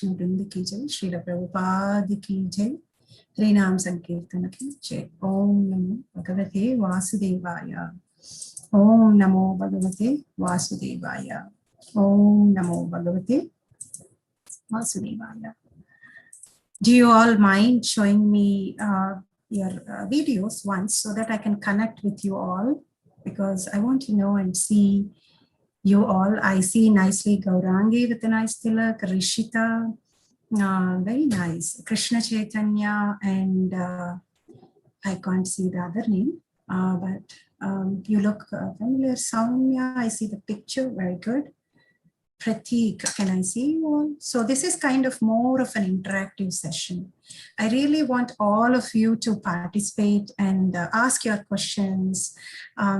Vaishnav Vrinda ki jai, Srila Prabhupada ki jai, Harinam Sankirtana ki jai. Om Namo Bhagavate Vasudevaya. Om Namo Bhagavate Vasudevaya. Om Namo Bhagavate Vasudevaya. Do you all mind showing me your videos once so that I can connect with you all? Because I want to know and see you all. I see nicely Gaurangi with a nice tilak, Rishita, very nice, Krishna Chaitanya, and I can't see the other name, but you look familiar. Soumya, I see the picture, very good. Pratik, can I see you all? So this is kind of more of an interactive session. I really want all of you to participate and ask your questions,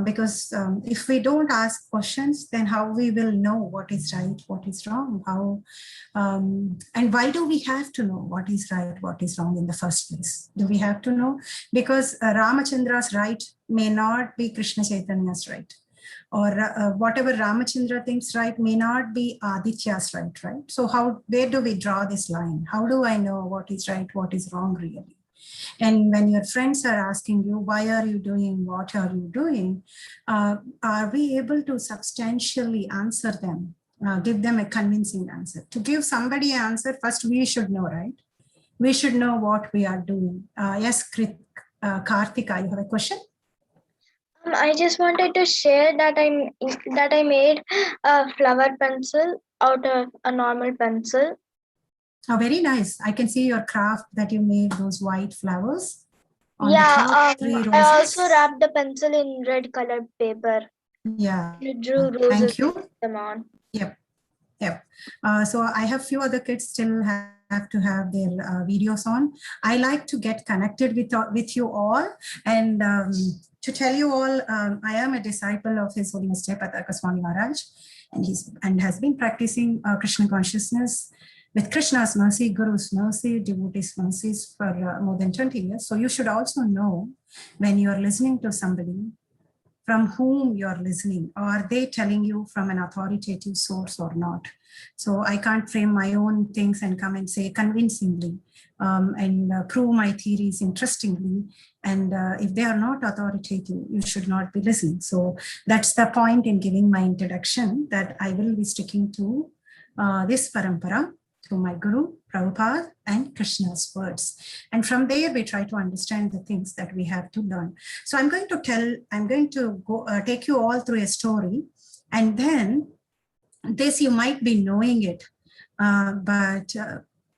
because if we don't ask questions, then how we will know what is right, what is wrong, how, and why do we have to know what is right, what is wrong in the first place? Do we have to know? Because Ramachandra's right may not be Krishna Chaitanya's right. Or whatever Ramachandra thinks right may not be Aditya's right? So where do we draw this line? How do I know what is right, what is wrong really? And when your friends are asking you, why are you doing, what are you doing? Are we able to substantially answer them, give them a convincing answer? To give somebody an answer, first we should know, right? We should know what we are doing. Yes, Karthika, you have a question? I just wanted to share that I made a flower pencil out of a normal pencil. Oh, very nice. I can see your craft that you made those white flowers. On Yeah, the top, 3 roses. I also wrapped the pencil in red colored paper. Yeah. You drew roses. Thank you. Them on. Yep. So I have few other kids still have to have their videos on. I like to get connected with you all, and to tell you all, I am a disciple of His Holiness Jayapatarka Swami Maharaj, and has been practicing Krishna consciousness with Krishna's mercy, Guru's mercy, devotees' mercies for more than 20 years. So you should also know when you are listening to somebody, from whom you're listening. Are they telling you from an authoritative source or not? So I can't frame my own things and come and say convincingly and prove my theories interestingly. And if they are not authoritative, you should not be listening. So that's the point in giving my introduction, that I will be sticking to this parampara, to my Guru, Prabhupada, and Krishna's words. And from there, we try to understand the things that we have to learn. So I'm going to go take you all through a story, and then this you might be knowing it, but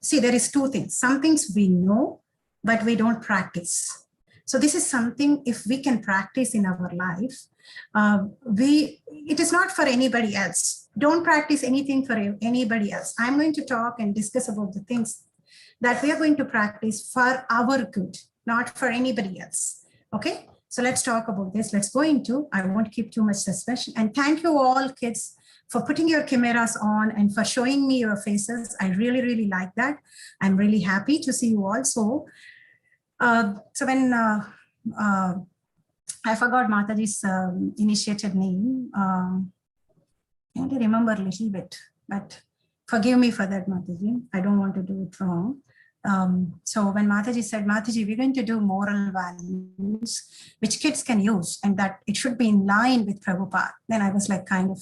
see, there is two things. Some things we know, but we don't practice. So this is something, if we can practice in our life, it is not for anybody else. Don't practice anything for anybody else. I'm going to talk and discuss about the things that we are going to practice for our good, not for anybody else. Okay, so let's talk about this. Let's go into, I won't keep too much suspension. And thank you all kids for putting your cameras on and for showing me your faces. I really, really like that. I'm really happy to see you all. So when I forgot Mataji's initiated name. I want to remember a little bit, but forgive me for that, Mataji. I don't want to do it wrong. So when Mataji said, Mataji, we're going to do moral values, which kids can use, and that it should be in line with Prabhupada, then I was like, kind of,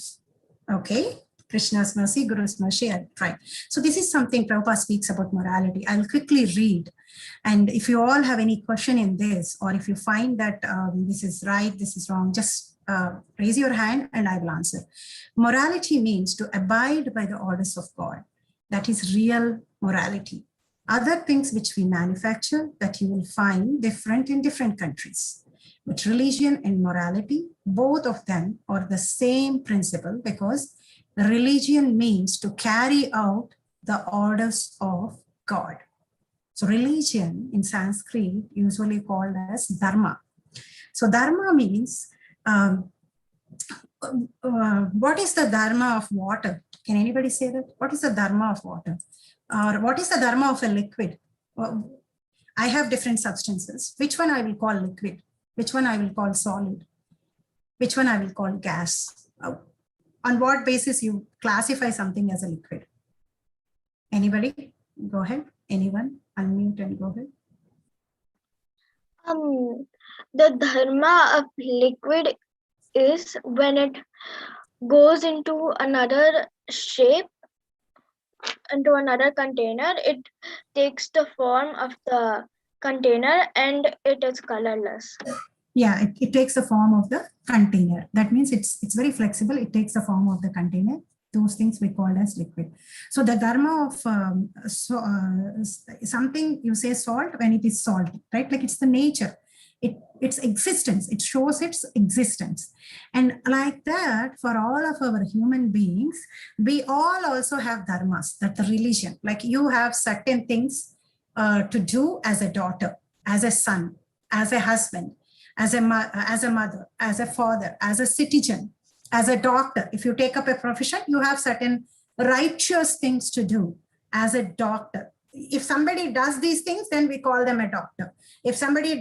okay, Krishna's mercy, Guru's mercy, I'll try. So this is something Prabhupada speaks about morality. I'll quickly read. And if you all have any question in this, or if you find that this is right, this is wrong, just raise your hand and I will answer. Morality means to abide by the orders of God. That is real morality. Other things which we manufacture that you will find different in different countries. But religion and morality, both of them are the same principle, because religion means to carry out the orders of God. So religion in Sanskrit usually called as dharma. So dharma means, what is the dharma of water? Can anybody say that? What is the dharma of water? Or what is the dharma of a liquid? I have different substances. Which one I will call liquid? Which one I will call solid? Which one I will call gas? On what basis you classify something as a liquid? Anybody? Go ahead. Anyone? Unmute and go ahead. The dharma of liquid is when it goes into another shape, into another container, it takes the form of the container and it is colorless. Yeah, it takes the form of the container. That means it's very flexible. It takes the form of the container. Those things we call as liquid. So the dharma of something, you say salt when it is salt, right? Like it's the nature, its existence. It shows its existence. And like that, for all of our human beings, we all also have dharmas, that the religion. Like you have certain things to do as a daughter, as a son, as a husband, as a mother, as a father, as a citizen, as a doctor. If you take up a profession, you have certain righteous things to do as a doctor. If somebody does these things, then we call them a doctor. If somebody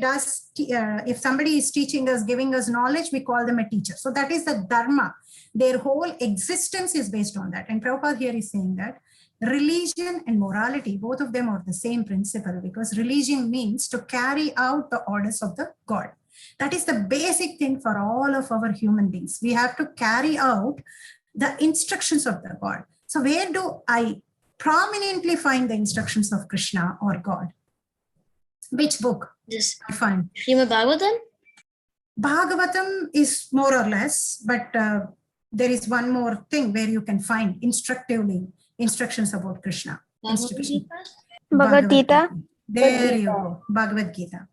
is teaching us, giving us knowledge, we call them a teacher. So that is the dharma. Their whole existence is based on that. And Prabhupada here is saying that religion and morality, both of them are the same principle, because religion means to carry out the orders of the God. That is the basic thing for all of our human beings. We have to carry out the instructions of the God. So where do I prominently find the instructions of Krishna or God? Which book? This I find Srimad Bhagavatam? Bhagavatam is more or less, but there is one more thing where you can find instructively instructions about Krishna. Bhagavad Gita. There you go, Bhagavad Gita.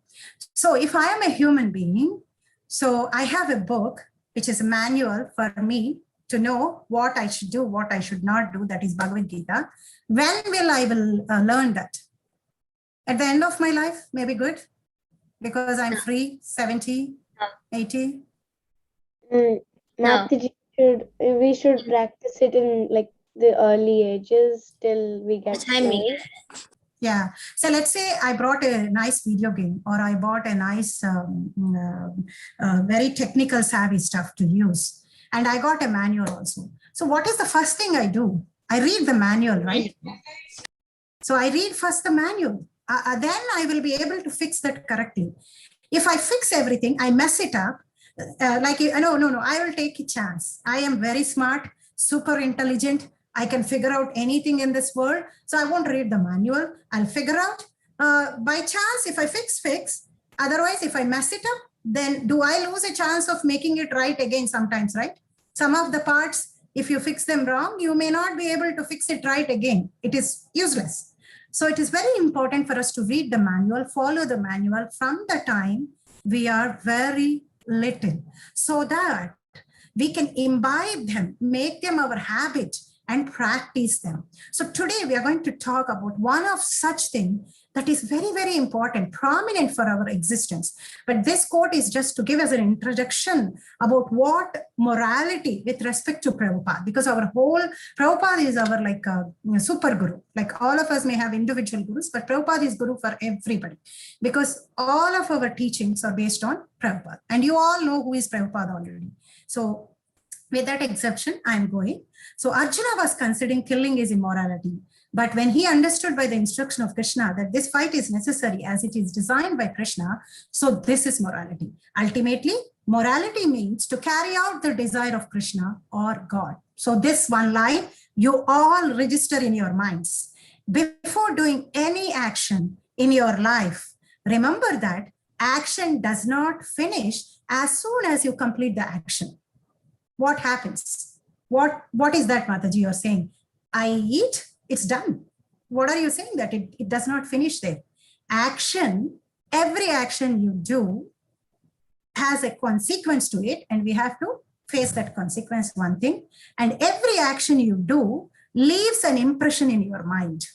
So if I am a human being, so I have a book, which is a manual for me to know what I should do, what I should not do. That is Bhagavad Gita. When will I learn that? At the end of my life, maybe good, because I'm free, 70, 80. Mataji, we should practice it in like the early ages till we get old. Yeah. So let's say I brought a nice video game, or I bought a nice, very technical savvy stuff to use. And I got a manual also. So what is the first thing I do? I read the manual, right? So I read first the manual. Then I will be able to fix that correctly. If I fix everything, I mess it up. No, I will take a chance. I am very smart, super intelligent. I can figure out anything in this world. So I won't read the manual. I'll figure out by chance if I fix. Otherwise, if I mess it up, then do I lose a chance of making it right again sometimes, right? Some of the parts, if you fix them wrong, you may not be able to fix it right again. It is useless. So it is very important for us to read the manual, follow the manual from the time we are very little, so that we can imbibe them, make them our habit, and practice them. So today we are going to talk about one of such things that is very, very important, prominent for our existence. But this quote is just to give us an introduction about what morality with respect to Prabhupada, because our whole Prabhupada is our super guru. Like all of us may have individual gurus, but Prabhupada is guru for everybody, because all of our teachings are based on Prabhupada. And you all know who is Prabhupada already. So with that exception, I'm going. So Arjuna was considering killing is immorality. But when he understood by the instruction of Krishna that this fight is necessary as it is designed by Krishna, so this is morality. Ultimately, morality means to carry out the desire of Krishna or God. So this one line, you all register in your minds. Before doing any action in your life, remember that action does not finish as soon as you complete the action. What happens? What is that, Mataji, you're saying? I eat, it's done. What are you saying? That it does not finish there. Action, every action you do has a consequence to it, and we have to face that consequence, one thing. And every action you do leaves an impression in your mind.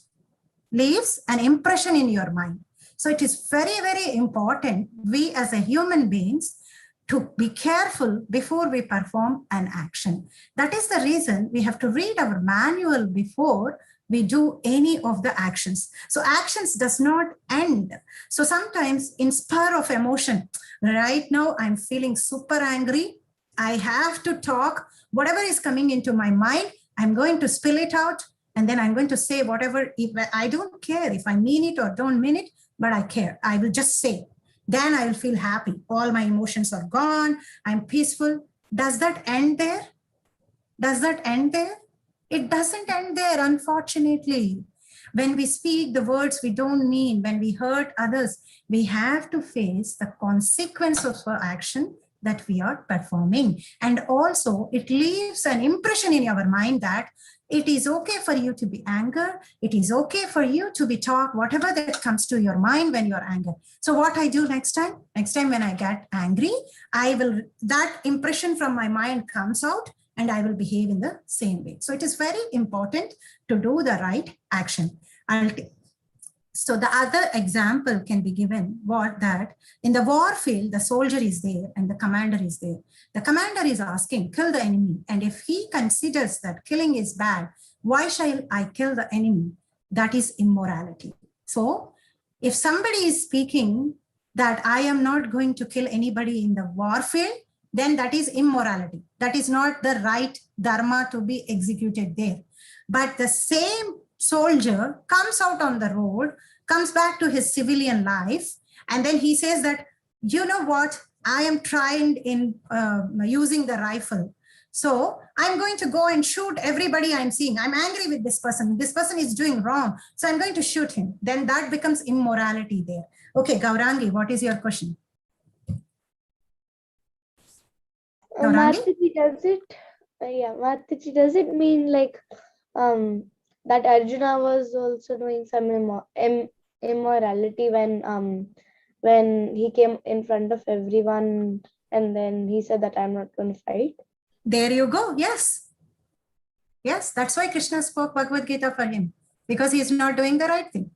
Leaves an impression in your mind. So it is very, very important, we as a human beings, to be careful before we perform an action. That is the reason we have to read our manual before we do any of the actions. So actions does not end. So sometimes in spur of emotion, right now I'm feeling super angry. I have to talk. Whatever is coming into my mind, I'm going to spill it out. And then I'm going to say whatever, if I don't care if I mean it or don't mean it, but I care. I will just say. Then I will feel happy. All my emotions are gone. I'm peaceful. Does that end there? Does that end there? It doesn't end there, unfortunately. When we speak the words we don't mean, when we hurt others, we have to face the consequence of our action that we are performing. And also, it leaves an impression in our mind that it is okay for you to be angry. It is okay for you to be talk, whatever that comes to your mind when you're angry. So what I do next time when I get angry, that impression from my mind comes out and I will behave in the same way. So it is very important to do the right action. So the other example can be given that in the war field, the soldier is there and the commander is there. The commander is asking, kill the enemy. And if he considers that killing is bad, why shall I kill the enemy? That is immorality. So if somebody is speaking that I am not going to kill anybody in the war field, then that is immorality. That is not the right dharma to be executed there. But the same soldier comes out on the road, comes back to his civilian life, and then he says that, you know what, I am trained in using the rifle. So I'm going to go and shoot everybody I'm seeing. I'm angry with this person. This person is doing wrong. So I'm going to shoot him. Then that becomes immorality there. Okay, Gaurangi, what is your question? Mataji, does it mean like that Arjuna was also doing some immorality when he came in front of everyone and then he said that I'm not going to fight? There you go. Yes. Yes, that's why Krishna spoke Bhagavad Gita for him, because he is not doing the right thing.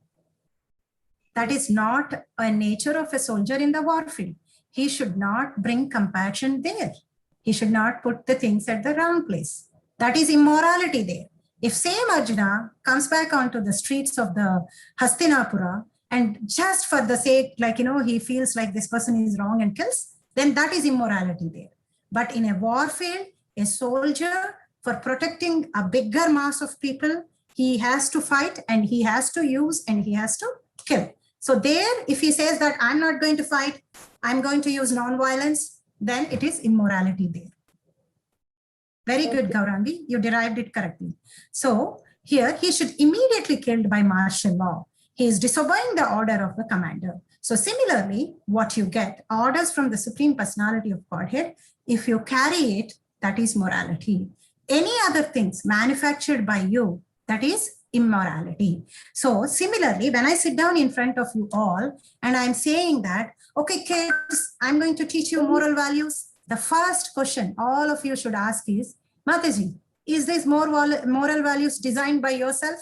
That is not a nature of a soldier in the war field. He should not bring compassion there. He should not put the things at the wrong place. That is immorality there. If same Arjuna comes back onto the streets of the Hastinapura and just for the sake, like, he feels like this person is wrong and kills, then that is immorality there. But in a war field, a soldier, for protecting a bigger mass of people, he has to fight and he has to use and he has to kill. So there, if he says that I'm not going to fight, I'm going to use non-violence, then it is immorality there. Very good, Gaurangi. You derived it correctly. So here he should immediately be killed by martial law. He is disobeying the order of the commander. So similarly, what you get, orders from the Supreme Personality of Godhead, if you carry it, that is morality. Any other things manufactured by you, that is immorality. So similarly, when I sit down in front of you all and I'm saying that, okay, kids, I'm going to teach you moral values. The first question all of you should ask is, Mataji, is this moral values designed by yourself?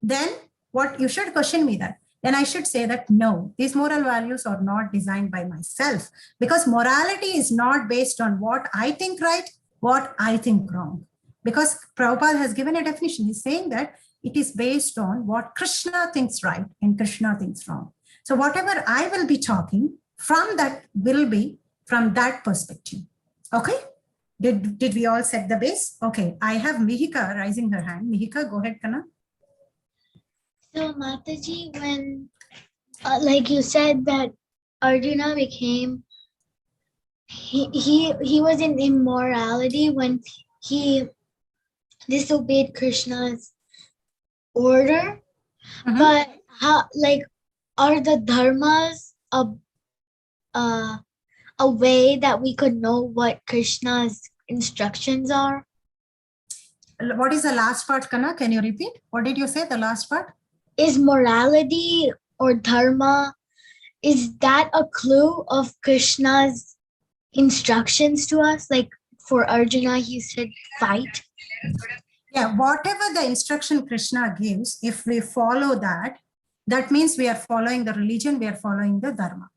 Then what you should question me that. Then I should say that no, these moral values are not designed by myself, because morality is not based on what I think right, what I think wrong. Because Prabhupada has given a definition. He's saying that it is based on what Krishna thinks right and Krishna thinks wrong. So whatever I will be talking from, that will be from that perspective. Okay? Did we all set the base? Okay, I have Mihika raising her hand. Mihika, go ahead, Kana. So Mataji, when like you said that Arjuna became, he was in immorality when he disobeyed Krishna's order. But how, like, are the dharmas a way that we could know what Krishna's instructions are? What is the last part, Kana? Can you repeat? What did you say, the last part? Is morality or dharma, is that a clue of Krishna's instructions to us? Like for Arjuna, he said fight. Yeah, whatever the instruction Krishna gives, if we follow that, that means we are following the religion, we are following the dharma.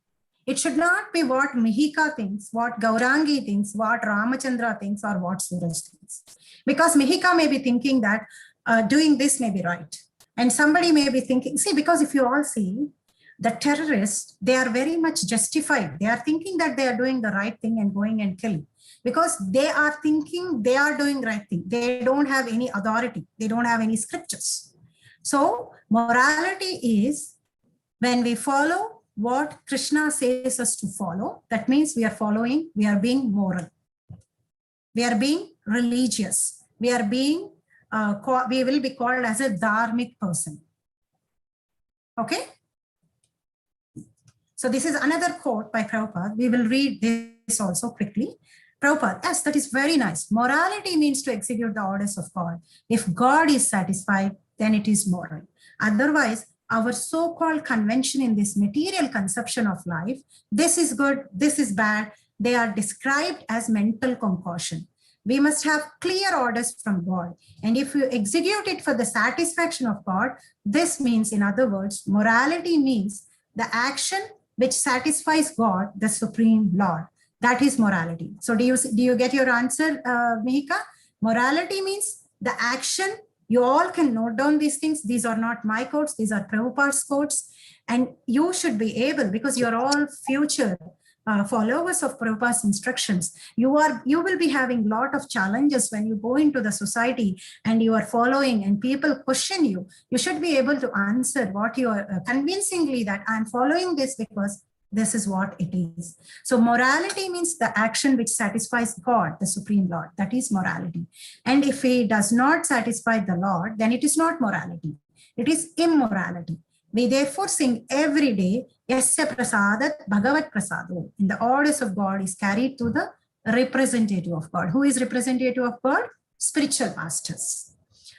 It should not be what Mihika thinks, what Gaurangi thinks, what Ramachandra thinks, or what Suraj thinks. Because Mihika may be thinking that doing this may be right. And somebody may be thinking, see, because if you all see, the terrorists, they are very much justified. They are thinking that they are doing the right thing and going and killing. because they are thinking they are doing right thing. They don't have any authority. They don't have any scriptures. So morality is when we follow what Krishna says us to follow. That means we are following, we are being moral. We are being religious. We are being, we will be called as a dharmic person. Okay. So this is another quote by Prabhupada. We will read this also quickly. Prabhupada, yes, that is very nice. Morality means to execute the orders of God. If God is satisfied, then it is moral. Otherwise, our so-called convention in this material conception of life, this is good, this is bad, they are described as mental concoction. We must have clear orders from God. And if you execute it for the satisfaction of God, this means, in other words, morality means the action which satisfies God, the Supreme Lord. That is morality. So do you get your answer, Mihika? Morality means the action. You all can note down these things. These are not my quotes. These are Prabhupada's quotes. And you should be able, because you're all future followers of Prabhupada's instructions, you will be having a lot of challenges when you go into the society and you are following and people question you. You should be able to answer what you are convincingly, that I'm following this because this is what it is. So morality means the action which satisfies God, the Supreme Lord. That is morality. And if he does not satisfy the Lord, then it is not morality. It is immorality. We therefore sing every day, Yasya prasadat bhagavat prasado. In the orders of God is carried to the representative of God. Who is representative of God? Spiritual masters.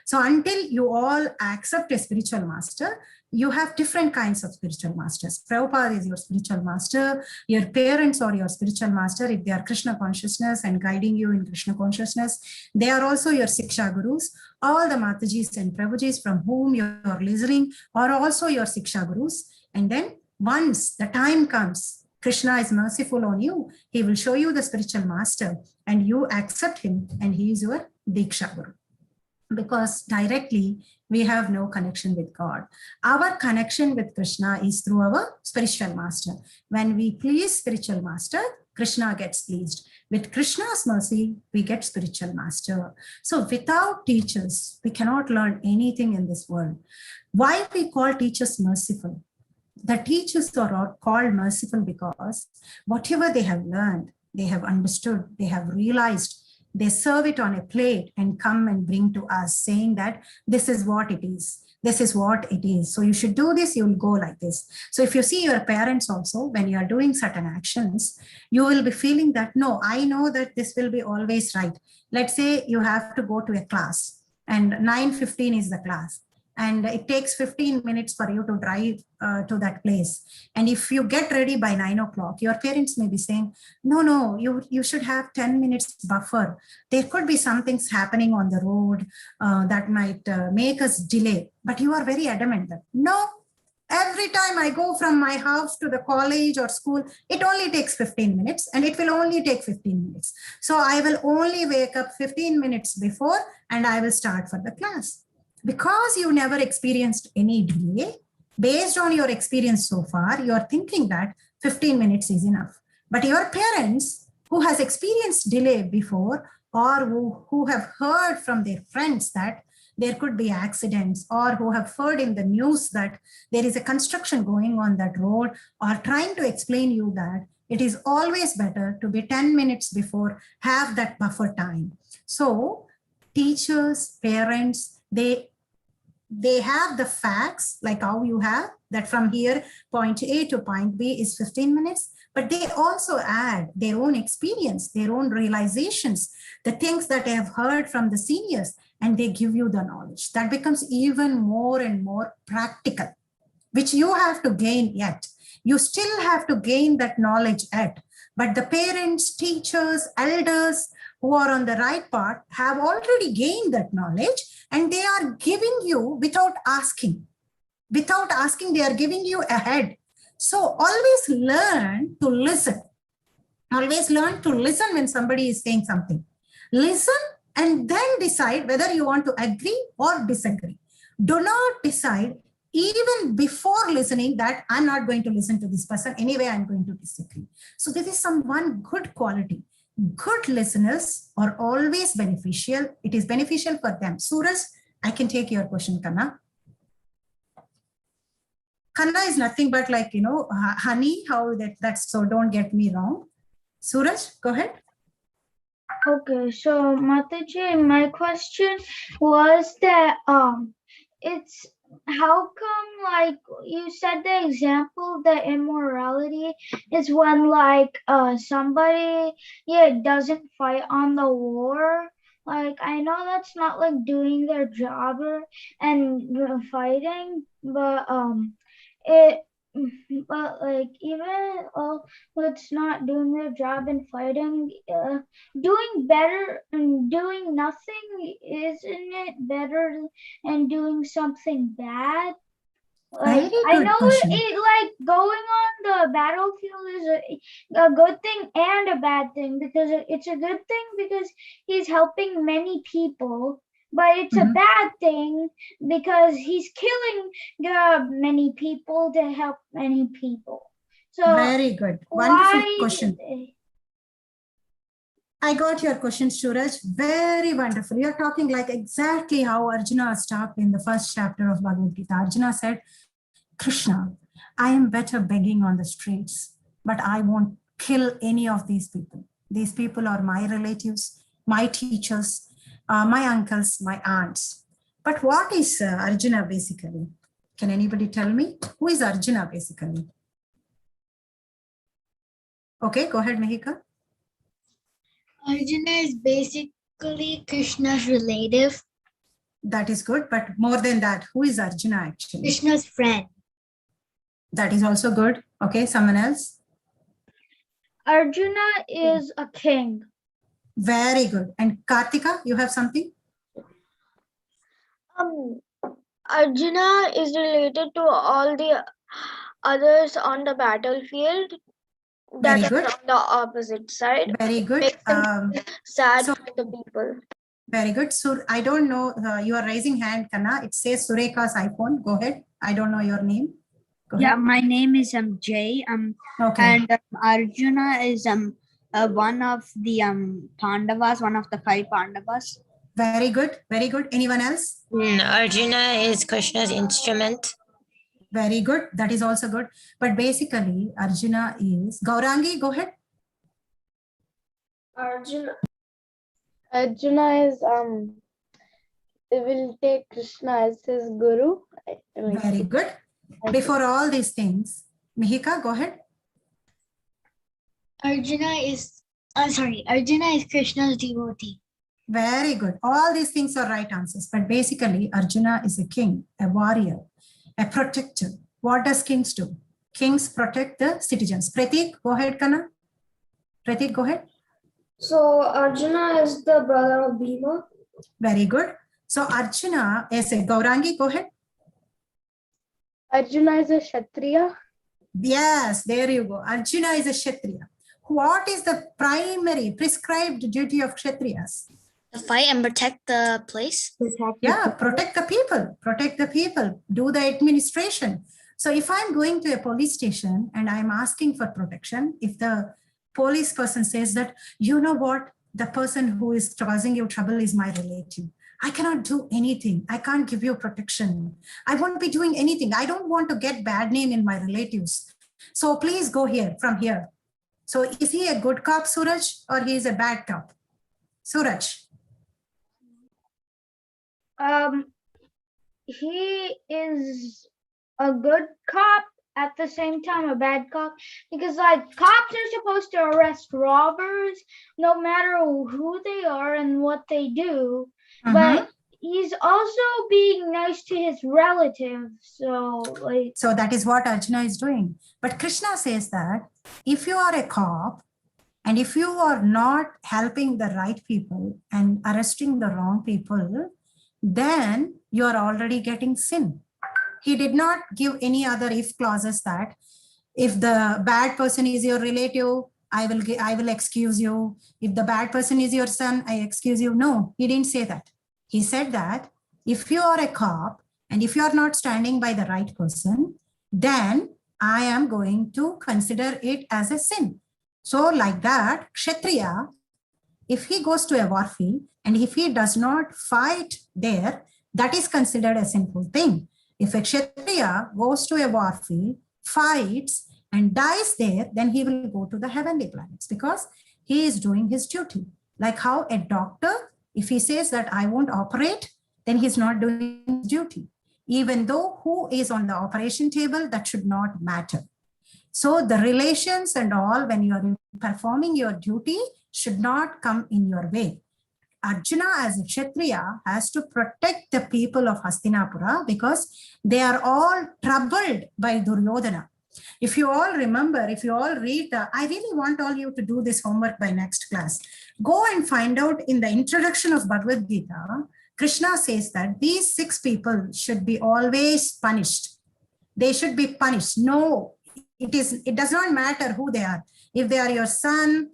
So until you all accept a spiritual master, you have different kinds of spiritual masters. Prabhupada is your spiritual master. Your parents are your spiritual master. If they are Krishna consciousness and guiding you in Krishna consciousness, they are also your Siksha Gurus. All the Matajis and Prabhujis from whom you are listening are also your Siksha Gurus. And then once the time comes, Krishna is merciful on you. He will show you the spiritual master and you accept him and he is your Diksha Guru. Because directly we have no connection with God. Our connection with Krishna is through our spiritual master. When we please spiritual master, Krishna gets pleased. With Krishna's mercy, we get spiritual master. So without teachers, we cannot learn anything in this world. Why we call teachers merciful? The teachers are called merciful because whatever they have learned, they have understood, they have realized, they serve it on a plate and come and bring to us saying that this is what it is. This is what it is. So you should do this, you will go like this. So if you see your parents also, when you are doing certain actions, you will be feeling that, no, I know that this will be always right. Let's say you have to go to a class and 9:15 is the class. And it takes 15 minutes for you to drive to that place. And if you get ready by 9 o'clock, your parents may be saying, no, you should have 10 minutes buffer. There could be some things happening on the road that might make us delay. But you are very adamant that, no, every time I go from my house to the college or school, it only takes 15 minutes and it will only take 15 minutes. So I will only wake up 15 minutes before and I will start for the class. Because you never experienced any delay, based on your experience so far, you are thinking that 15 minutes is enough. But your parents who has experienced delay before or who have heard from their friends that there could be accidents or who have heard in the news that there is a construction going on that road are trying to explain you that it is always better to be 10 minutes before, have that buffer time. So teachers, parents, they have the facts like how you have that from here point A to point B is 15 minutes, but they also add their own experience, their own realizations, the things that they have heard from the seniors, and they give you the knowledge. That becomes even more and more practical, which you have to gain yet. You still have to gain that knowledge yet, but the parents, teachers, elders who are on the right path have already gained that knowledge and they are giving you without asking. Without asking, they are giving you ahead. So always learn to listen. Always learn to listen when somebody is saying something. Listen and then decide whether you want to agree or disagree. Do not decide even before listening that I'm not going to listen to this person. Anyway, I'm going to disagree. So this is one good quality. good listeners are always beneficial. It is beneficial for them. Suraj, I can take your question, Kanna. Kanna is nothing but like, honey, how that's, so don't get me wrong. Suraj, go ahead. Okay, so Mataji, my question was that it's how come, like you said, the example, the immorality is when like somebody doesn't fight on the war. Like I know that's not like doing their job and fighting, but it but like even it's not doing their job and fighting, doing better and doing nothing, isn't it better than doing something bad? Like Very I good know question. it like going on the battlefield is a good thing and a bad thing, because it's a good thing because he's helping many people, but it's a bad thing because he's killing many people to help many people. So Very good. Wonderful why question. I got your question, Suraj. Very wonderful. You're talking like exactly how Arjuna stopped in the first chapter of Bhagavad Gita. Arjuna said, Krishna, I am better begging on the streets, but I won't kill any of these people. These people are my relatives, my teachers, my uncles, my aunts. But what is Arjuna basically? Can anybody tell me? Who is Arjuna basically? Okay, go ahead, Mehika. Arjuna is basically Krishna's relative. That is good, but more than that, who is Arjuna actually? Krishna's friend. That is also good. Okay, someone else? Arjuna is a king. Very good. And Kartika, you have something? Arjuna is related to all the others on the battlefield that Very are good. on the opposite side. Very good. Makes them sad for the people. Very good. So I don't know, you are raising hand, Kanna. It says Sureka's iPhone. Go ahead. I don't know your name. Go Yeah, ahead. my name is Jay. Okay. And Arjuna is one of the Pandavas, one of the 5 Pandavas. Very good. Very good. Anyone else? Arjuna is Krishna's instrument. Very good. That is also good. But basically, Arjuna is Gaurangi. Go ahead. Arjuna is they will take Krishna as his guru. Very good. Before all these things, Mihika, go ahead. Arjuna is Krishna's devotee. Very good. All these things are right answers. But basically, Arjuna is a king, a warrior, a protector. What does kings do? Kings protect the citizens. Pratik, go ahead, Kanna. Pratik, go ahead. So Arjuna is the brother of Bhima. Very good. So Arjuna is a Gaurangi. Go ahead. Arjuna is a Kshatriya. Yes, there you go. Arjuna is a Kshatriya. What is the primary prescribed duty of Kshatriyas? To fight and protect the place. Yeah, protect the people. Protect the people. Do the administration. So if I'm going to a police station and I'm asking for protection, if the police person says that, you know what, the person who is causing you trouble is my relative, I cannot do anything. I can't give you protection. I won't be doing anything. I don't want to get bad name in my relatives. So please go here, from here. So is he a good cop, Suraj, or he is a bad cop? Suraj. He is a good cop, at the same time a bad cop, because like cops are supposed to arrest robbers no matter who they are and what they do, but he's also being nice to his relatives. So that is what Arjuna is doing. But Krishna says that if you are a cop and if you are not helping the right people and arresting the wrong people, then you are already getting sin. He did not give any other if clauses that if the bad person is your relative, I will excuse you. If the bad person is your son, I excuse you. No, he didn't say that. He said that if you are a cop and if you are not standing by the right person, then I am going to consider it as a sin. So like that, Kshatriya if he goes to a war field and if he does not fight there, that is considered a sinful thing. If a Kshatriya goes to a war field, fights and dies there, then he will go to the heavenly planets because he is doing his duty. Like how a doctor, if he says that I won't operate, then he's not doing his duty. Even though who is on the operation table, that should not matter. So the relations and all, when you are performing your duty, should not come in your way. Arjuna as a Kshatriya has to protect the people of Hastinapura because they are all troubled by Duryodhana. If you all remember, if you all read, I really want all you to do this homework by next class. Go and find out in the introduction of Bhagavad Gita, Krishna says that these 6 people should be always punished. They should be punished. No, it does not matter who they are. If they are your son,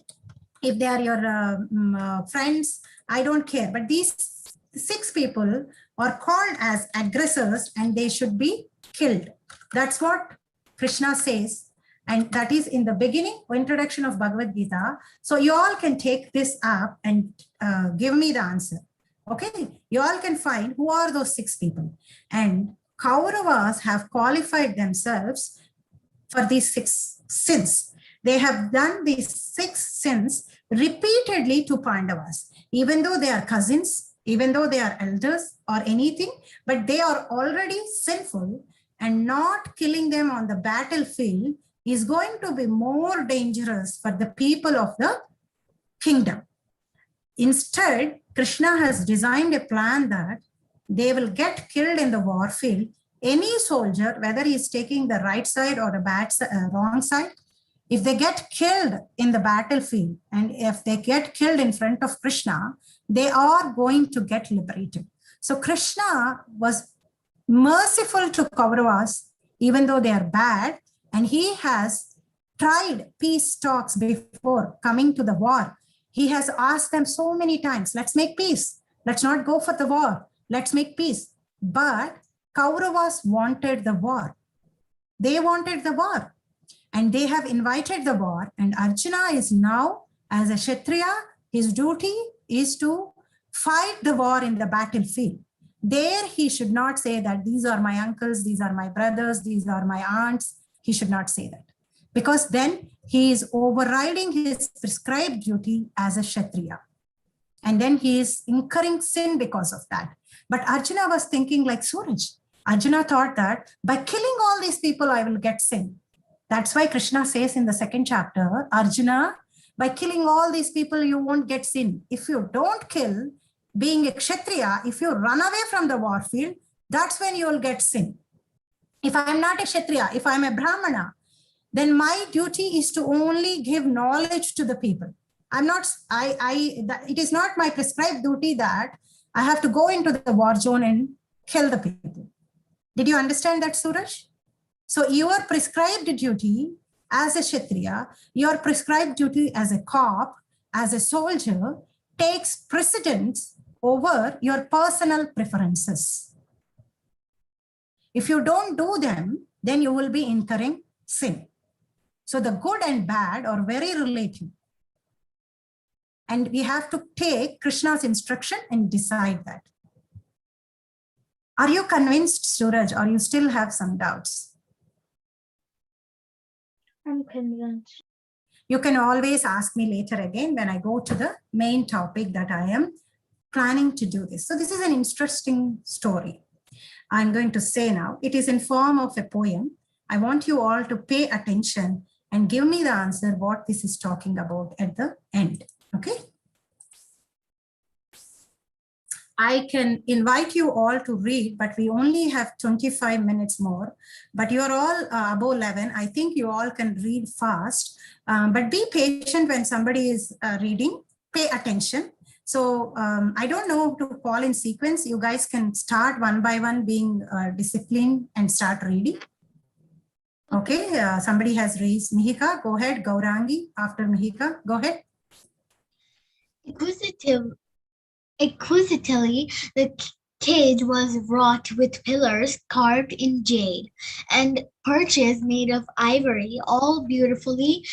if they are your friends, I don't care. But these 6 people are called as aggressors and they should be killed. That's what Krishna says. And that is in the beginning, introduction of Bhagavad Gita. So you all can take this up and give me the answer. Okay, you all can find who are those 6 people. And Kauravas have qualified themselves for these 6 sins. They have done these 6 sins repeatedly to Pandavas, even though they are cousins, even though they are elders or anything, but they are already sinful, and not killing them on the battlefield is going to be more dangerous for the people of the kingdom. Instead, Krishna has designed a plan that they will get killed in the war field. Any soldier, whether he is taking the right side or the wrong side, if they get killed in the battlefield and if they get killed in front of Krishna, they are going to get liberated. So Krishna was merciful to Kauravas, even though they are bad, and he has tried peace talks before coming to the war. He has asked them so many times, let's make peace. Let's not go for the war. Let's make peace. But Kauravas wanted the war. They wanted the war. And they have invited the war. And Arjuna is now, as a Kshatriya, his duty is to fight the war in the battlefield. There he should not say that these are my uncles, these are my brothers, these are my aunts. He should not say that. Because then he is overriding his prescribed duty as a Kshatriya. And then he is incurring sin because of that. But Arjuna was thinking like Suraj. Arjuna thought that by killing all these people, I will get sin. That's why Krishna says in the 2nd chapter, Arjuna, by killing all these people, you won't get sin. If you don't kill, being a Kshatriya, if you run away from the war field, that's when you will get sin. If I'm not a Kshatriya, if I'm a Brahmana, then my duty is to only give knowledge to the people. It is not my prescribed duty that I have to go into the war zone and kill the people. Did you understand that, Suraj? So your prescribed duty as a Kshatriya, your prescribed duty as a cop, as a soldier, takes precedence over your personal preferences. If you don't do them, then you will be incurring sin. So the good and bad are very relative. And we have to take Krishna's instruction and decide that. Are you convinced, Suraj, or you still have some doubts? I'm convinced. You can always ask me later again when I go to the main topic that I am planning to do this. So this is an interesting story. I'm going to say now, it is in form of a poem. I want you all to pay attention and give me the answer what this is talking about at the end. Okay. I can invite you all to read, but we only have 25 minutes more. But you're all above 11. I think you all can read fast, but be patient when somebody is reading. Pay attention. So I don't know to call in sequence. You guys can start one by one being disciplined and start reading. Okay, somebody has raised. Mihika, go ahead. Gaurangi, after Mihika, go ahead. Exquisitely, the cage was wrought with pillars carved in jade and perches made of ivory, all beautifully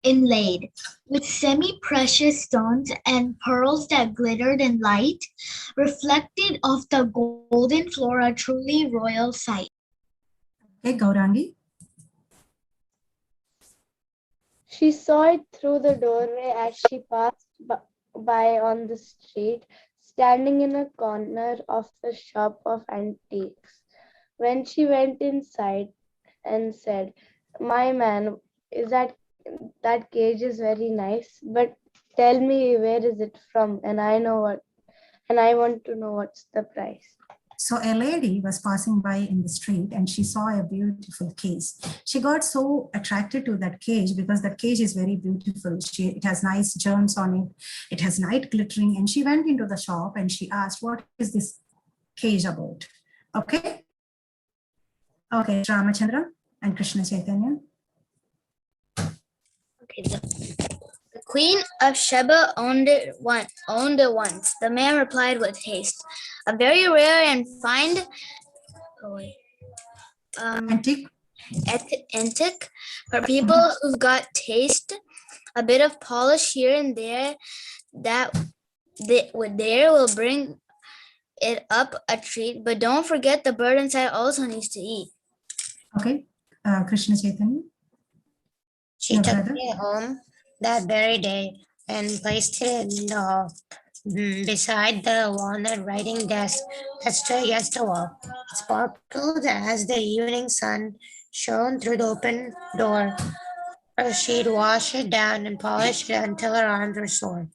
inlaid with semi-precious stones and pearls that glittered in light, reflected off the golden floor, a truly royal sight. Okay, Gaurangi. She saw it through the doorway as she passed by on the street, standing in a corner of the shop of antiques. When she went inside and said, "My man, is that cage is very nice, but tell me where is it from, and I want to know what's the price." So a lady was passing by in the street and she saw a beautiful cage. She got so attracted to that cage because that cage is very beautiful. It has nice gems on it. It has night glittering. And she went into the shop and she asked, what is this cage about? Okay. Okay, Ramachandra and Krishna Chaitanya. Okay. The Queen of Sheba owned it once. The man replied with haste, "A very rare and fine Antique. antique for people who've got taste. A bit of polish here and there will bring it up a treat, but don't forget the bird inside also needs to eat." Okay, Krishna Chaitanya. She Your took brother? it home that very day and placed it in the beside the walnut writing desk that stood against the wall. It sparkled as the evening sun shone through the open door. She'd wash it down and polish it until her arms were sore.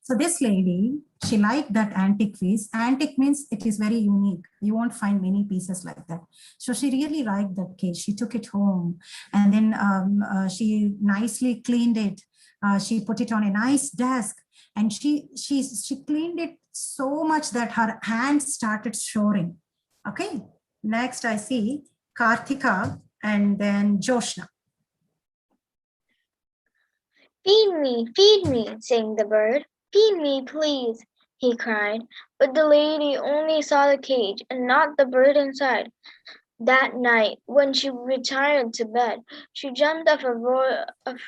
So this lady, she liked that antique piece. Antique means it is very unique. You won't find many pieces like that. So she really liked that cage. She took it home and then she nicely cleaned it. She put it on a nice desk and she cleaned it so much that her hands started showing. Okay, next I see Karthika and then Joshna. Feed me, sang the bird. "Feed me, please," he cried. But the lady only saw the cage and not the bird inside. That night, when she retired to bed, she dreamt of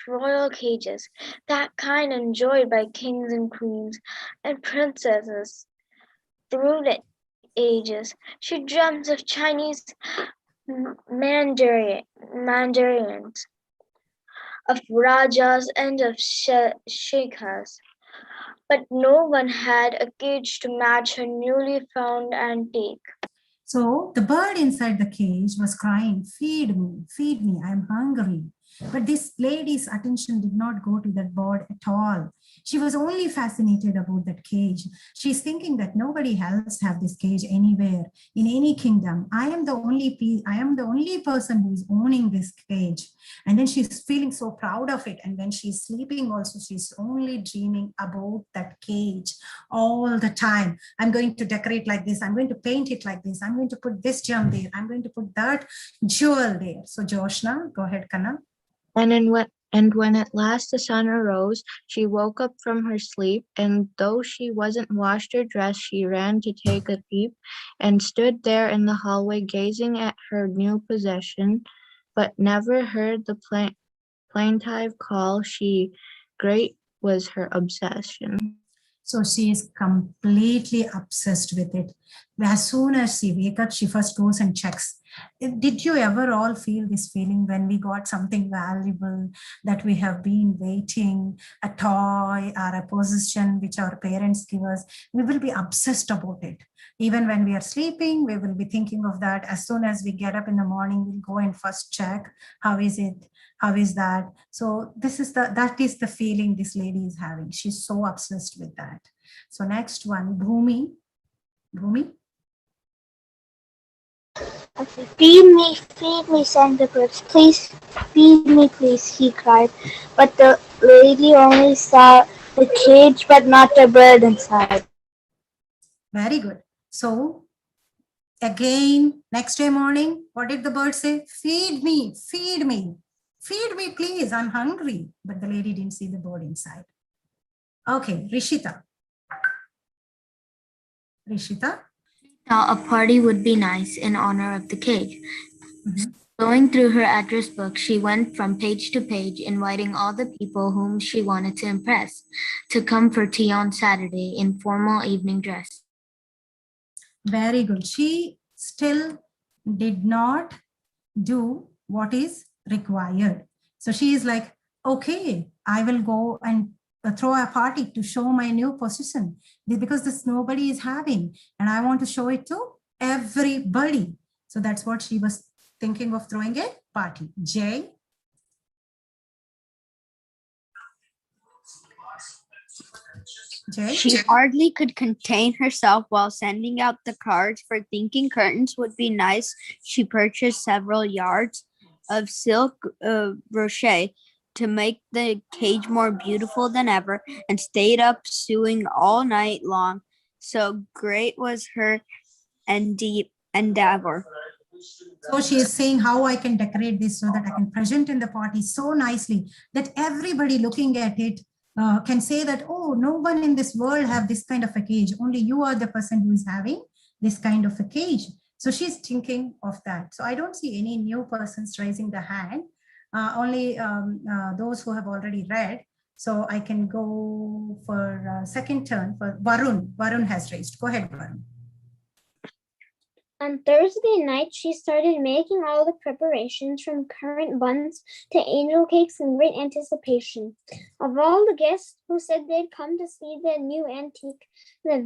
royal cages, that kind enjoyed by kings and queens and princesses through the ages. She dreamt of Chinese mandarins, of rajas and of sheikhs. But no one had a cage to match her newly found antique. So the bird inside the cage was crying, feed me, I'm hungry. But this lady's attention did not go to that bird at all. She was only fascinated about that cage. She's thinking that nobody else have this cage anywhere in any kingdom. I am the only person who is owning this cage. And then she's feeling so proud of it. And when she's sleeping also, she's only dreaming about that cage all the time. I'm going to decorate like this. I'm going to paint it like this. I'm going to put this gem there. I'm going to put that jewel there. So Joshna, go ahead, Kanna. And when at last the sun arose, she woke up from her sleep, and though she wasn't washed or dressed, she ran to take a peep, and stood there in the hallway gazing at her new possession, but never heard the plaintive call. Great was her obsession. So she is completely obsessed with it. As soon as she wakes up, she first goes and checks. Did you ever all feel this feeling when we got something valuable that we have been waiting, a toy or a possession which our parents give us? We will be obsessed about it. Even when we are sleeping, we will be thinking of that. As soon as we get up in the morning, we'll go and first check, how is it? How is that? So that is the feeling this lady is having. She's so obsessed with that. So next one, Bhumi. Okay. Feed me, sang the birds. Please, feed me, please, he cried. But the lady only saw the cage, but not the bird inside. Very good. So again, next day morning, what did the bird say? Feed me, please, I'm hungry. But the lady didn't see the bird inside. Okay, Rishita. Now a party would be nice in honor of the cage. Going through her address book, she went from page to page, inviting all the people whom she wanted to impress to come for tea on Saturday in formal evening dress. Very good. She still did not do what is required. So she is like, okay, I will go and throw a party to show my new position because this nobody is having, and I want to show it to everybody. So that's what she was thinking of, throwing a party. Jay? Jay? She hardly could contain herself while sending out the cards, for thinking curtains would be nice. She purchased several yards of silk brochet to make the cage more beautiful than ever, and stayed up sewing all night long. So great was her endeavor. So she is saying how I can decorate this so that I can present in the party so nicely that everybody looking at it can say that, oh, no one in this world have this kind of a cage. Only you are the person who is having this kind of a cage. So she's thinking of that. So I don't see any new persons raising the hand, only those who have already read. So I can go for second turn for Varun. Varun has raised. Go ahead, Varun. On Thursday night, she started making all the preparations from currant buns to angel cakes in great anticipation. Of all the guests who said they'd come to see the new antique, the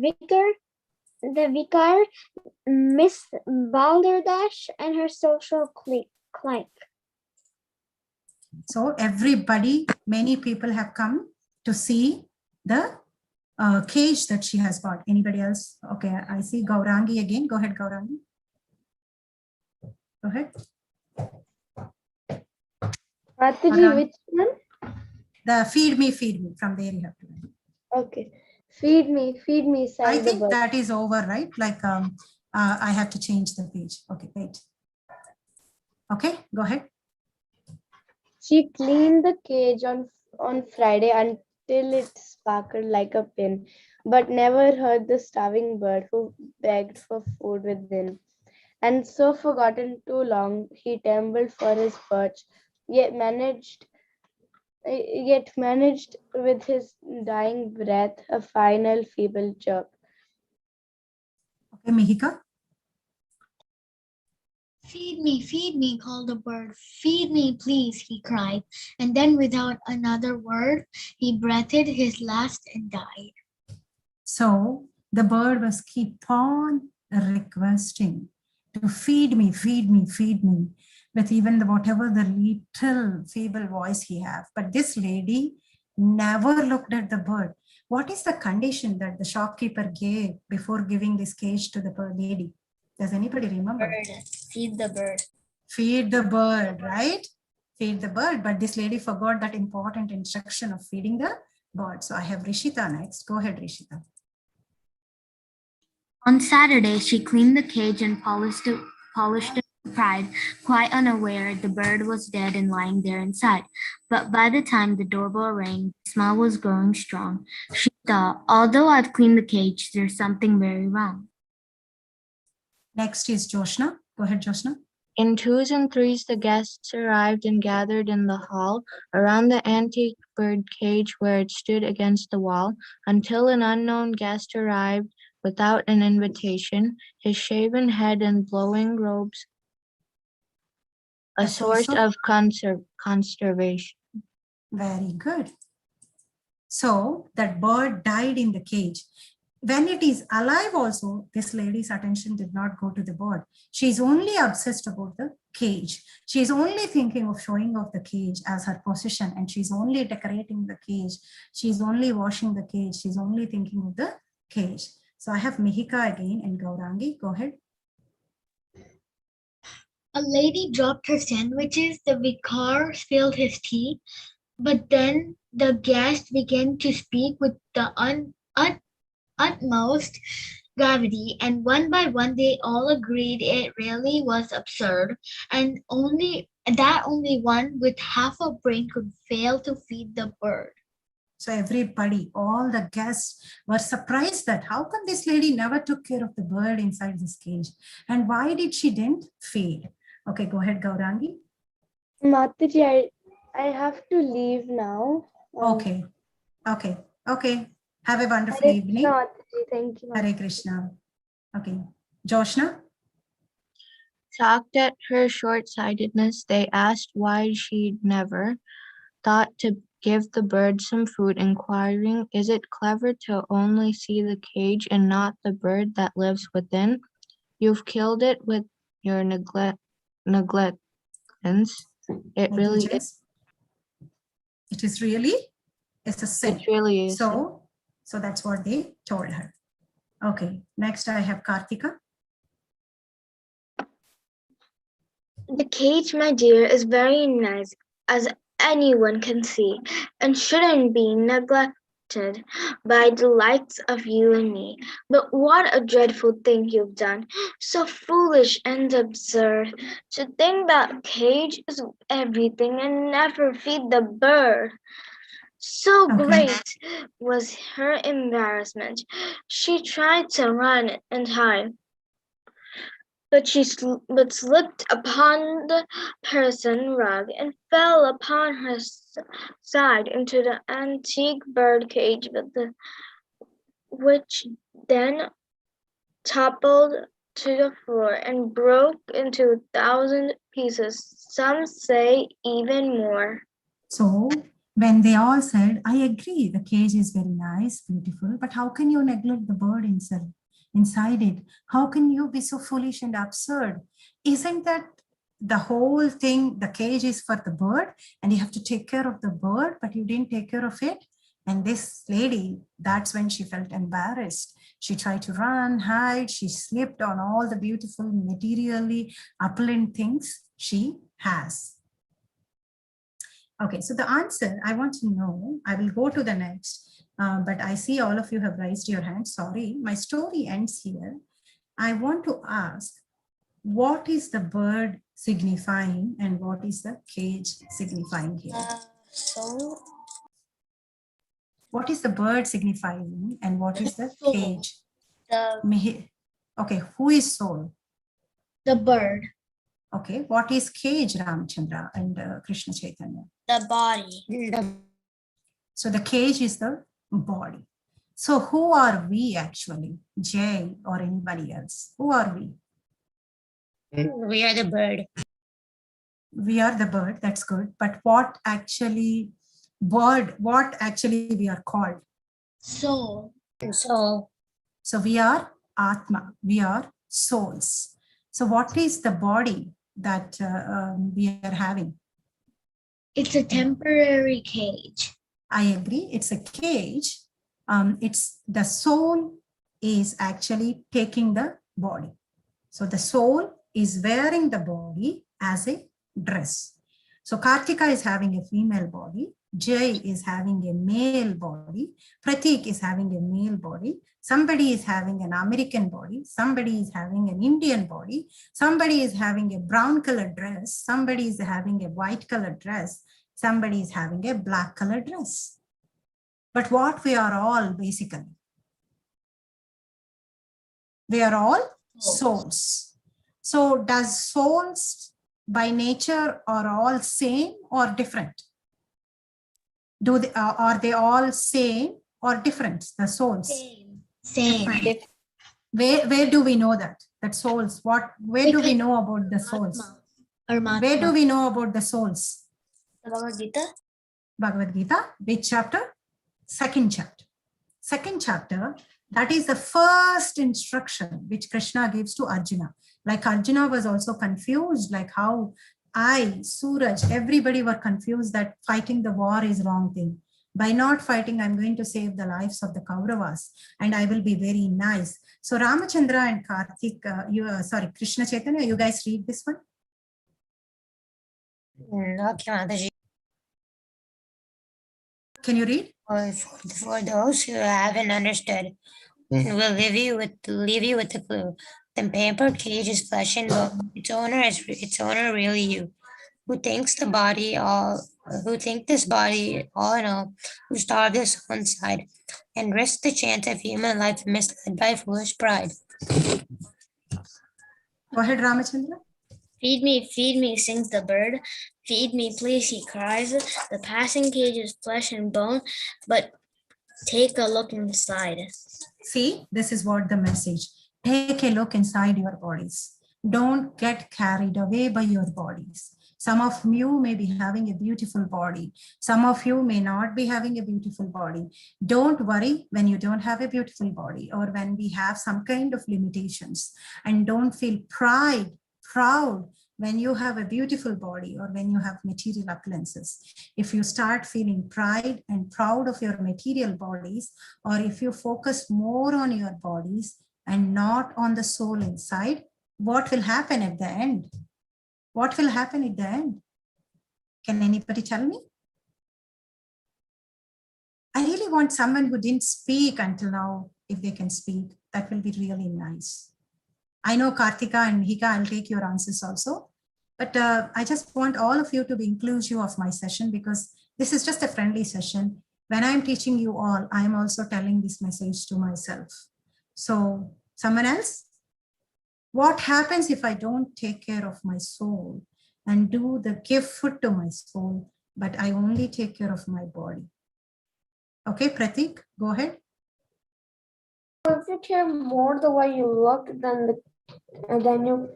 vicar, Miss Balderdash, and her social clique. So everybody, many people have come to see the cage that she has bought. Anybody else? Okay, I see Gaurangi again. Go ahead, Gaurangi. Go ahead. Mataji, which one? The feed me, from there you have to. Okay. Feed me, I think that is over, right? Like I have to change the page. Okay, wait. Okay, go ahead. She cleaned the cage on Friday until it sparkled like a pin, but never heard the starving bird who begged for food within. And so forgotten too long, he trembled for his perch, yet managed with his dying breath a final feeble chirp. Okay, Mihika. Feed me, called the bird. Feed me, please, he cried. And then without another word, he breathed his last and died. So the bird was keep on requesting to feed me, with even whatever the little feeble voice he have. But this lady never looked at the bird. What is the condition that the shopkeeper gave before giving this cage to the lady? Does anybody remember? Feed the bird. Feed the bird, right? Feed the bird. But this lady forgot that important instruction of feeding the bird. So I have Rishita next. Go ahead, Rishita. On Saturday, she cleaned the cage and polished it with pride, quite unaware the bird was dead and lying there inside. But by the time the doorbell rang, the smell was growing strong. She thought, although I've cleaned the cage, there's something very wrong. Next is Joshna. Go ahead, Joshna. In twos and threes, the guests arrived and gathered in the hall around the antique bird cage where it stood against the wall, until an unknown guest arrived without an invitation, his shaven head and blowing robes a source of conservation. Very good. So that bird died in the cage. When it is alive also, this lady's attention did not go to the bird. She's only obsessed about the cage. She's only thinking of showing off the cage as her possession, and she's only decorating the cage. She's only washing the cage. She's only thinking of the cage. So I have Mihika again and Gaurangi. Go ahead. A lady dropped her sandwiches, the vicar spilled his tea, but then the guest began to speak with the utmost gravity, and one by one they all agreed it really was absurd, and only one with half a brain could fail to feed the bird. So everybody, all the guests were surprised that how come this lady never took care of the bird inside this cage? And why did she didn't feed? Okay, go ahead, Gaurangi. Mataji, I have to leave now. Okay, okay, okay. Have a wonderful Hare evening. Krishna, Mataji. Thank you, Hare Mataji. Krishna. Okay, Joshna. Shocked at her short-sightedness, they asked why she'd never thought to give the bird some food, inquiring, "Is it clever to only see the cage and not the bird that lives within? You've killed it with your negligence. It really is. Negligence. It is really, it's a sin. It really is. So that's what they told her. Okay, next I have Kartika. The cage, my dear, is very nice, as anyone can see, and shouldn't be neglected by the likes of you and me. But what a dreadful thing you've done, so foolish and absurd, to think that cage is everything and never feed the bird. So Okay. great was her embarrassment. She tried to run and hide, but slipped upon the Persian rug and fell upon her side into the antique bird cage, which then toppled to the floor and broke into 1,000 pieces, some say even more. So when they all said, I agree, the cage is very nice, beautiful, but how can you neglect the bird inside it? How can you be so foolish and absurd? Isn't that the whole thing? The cage is for the bird and you have to take care of the bird, but you didn't take care of it. And this lady, that's when she felt embarrassed. She tried to run, hide. She slipped on all the beautiful, materially opulent things she has. Okay, so the answer I want to know, I will go to the next, but I see all of you have raised your hand. Sorry, my story ends here. I want to ask, what is the bird signifying and what is the cage signifying here? So What is the bird signifying and what is the Soul. cage? the Okay, who is soul? The bird. Okay, what is cage, Ramchandra and Krishna Chaitanya? body. So the cage is the body. So who are we actually? Jay or anybody else? Who are we? We are the bird. We are the bird, that's good. But what actually we are called? Soul. So So we are Atma, we are souls. So what is the body that we are having? It's a temporary cage. I agree, it's a cage. It's the soul is actually taking the body. So the soul is wearing the body as a dress. So Kartika is having a female body. Jay is having a male body. Pratik is having a male body. Somebody is having an American body. Somebody is having an Indian body. Somebody is having a brown colored dress. Somebody is having a white colored dress. Somebody is having a black colored dress. But what we are all basically? We are all souls. So does souls by nature are all same or different? Are they all same or different, the souls? Same. Where do we know that souls, where do we know about the souls? Or Where do we know about the souls? Bhagavad Gita. Bhagavad Gita, which chapter? Second chapter. Second chapter, that is the first instruction which Krishna gives to Arjuna. Like Arjuna was also confused, like how Suraj, everybody were confused that fighting the war is wrong thing. By not fighting, I'm going to save the lives of the Kauravas and I will be very nice. So Ramachandra and Karthik, Krishna Chaitanya, you guys read this one? Okay, Mataji. Can you read? For those who haven't understood, we'll leave you with the clue. The paper cage is flesh and bone. Its owner really you. Who thinks this body all in all, who starve this one side, and risk the chance of human life misled by foolish pride. Go ahead, Ramachandra. feed me, sings the bird. Feed me, please, he cries. The passing cage is flesh and bone, but take a look inside. See, this is what the message. Take a look inside your bodies. Don't get carried away by your bodies. Some of you may be having a beautiful body. Some of you may not be having a beautiful body. Don't worry when you don't have a beautiful body or when we have some kind of limitations. And don't feel proud when you have a beautiful body or when you have material appliances. If you start feeling pride and proud of your material bodies, or if you focus more on your bodies and not on the soul inside, what will happen at the end? What will happen at the end? Can anybody tell me? I really want someone who didn't speak until now, if they can speak, that will be really nice. I know Kartika and Mihika, I'll take your answers also. But I just want all of you to be inclusive of my session because this is just a friendly session. When I'm teaching you all, I'm also telling this message to myself. So someone else? What happens if I don't take care of my soul and do the give food to my soul, but I only take care of my body? Okay, Pratik, go ahead. If you care more the way you look then you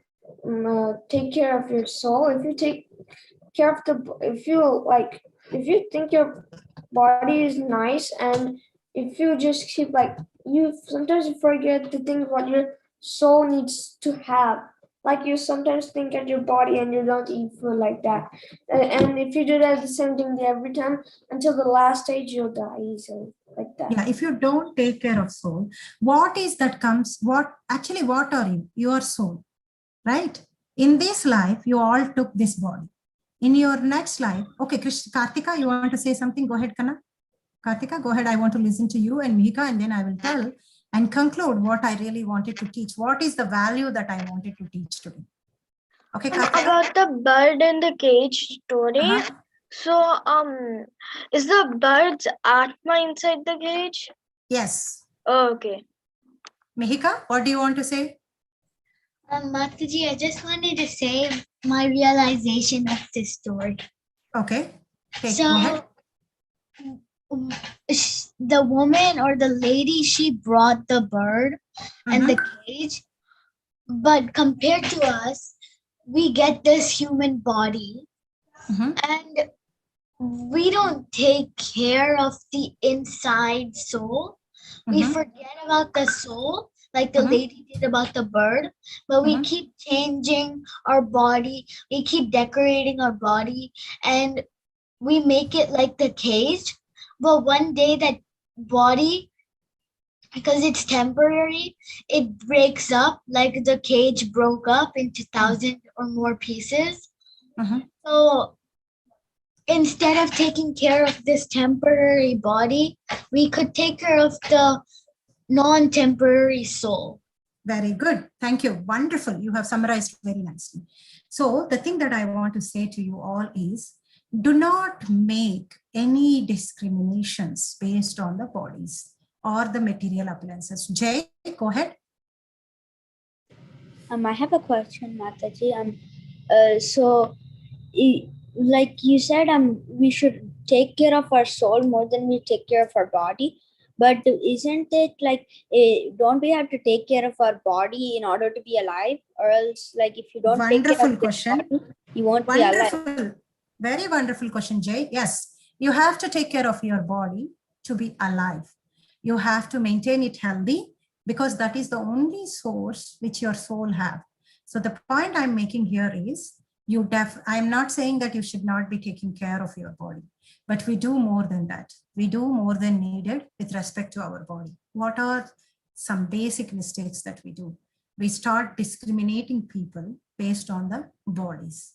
take care of your soul. If you take care of if you think your body is nice and if you just keep you sometimes you forget to think what your soul needs to have. Like you sometimes think at your body and you don't eat food like that. And if you do that the same thing every time until the last stage, you'll die easily like that. Yeah, if you don't take care of soul, what is that comes? What are you? Your soul, right? In this life, you all took this body. In your next life, okay, Kartika, you want to say something? Go ahead, Kana. Kartika, go ahead. I want to listen to you and Mihika, and then I will tell and conclude what I really wanted to teach. What is the value that I wanted to teach today? Okay, Kartika. About the bird in the cage story. So, is the bird's atma inside the cage? Yes. Oh, okay. Mihika, what do you want to say? Mataji, I just wanted to say my realization of this story. Okay. Go So, ahead. the woman or the lady, she brought the bird and the cage, but compared to us, we get this human body and we don't take care of the inside soul. We forget about the soul, like the lady did about the bird, but we keep changing our body, we keep decorating our body, and we make it like the cage. But one day that body, because it's temporary, it breaks up, like the cage broke up into 1,000 or more pieces. So instead of taking care of this temporary body, we could take care of the non-temporary soul. Very good. Thank you. Wonderful. You have summarized very nicely. So the thing that I want to say to you all is, do not make any discriminations based on the bodies or the material appliances. Jay, go ahead. I have a question, Mataji. Like you said, we should take care of our soul more than we take care of our body. But isn't it like, don't we have to take care of our body in order to be alive? Or else, like, if you don't take care of question. Body, you won't be alive. Very wonderful question, Jay. Yes, you have to take care of your body to be alive. You have to maintain it healthy because that is the only source which your soul have. So the point I'm making here is, I'm not saying that you should not be taking care of your body, but we do more than that. We do more than needed with respect to our body. What are some basic mistakes that we do? We start discriminating people based on the bodies.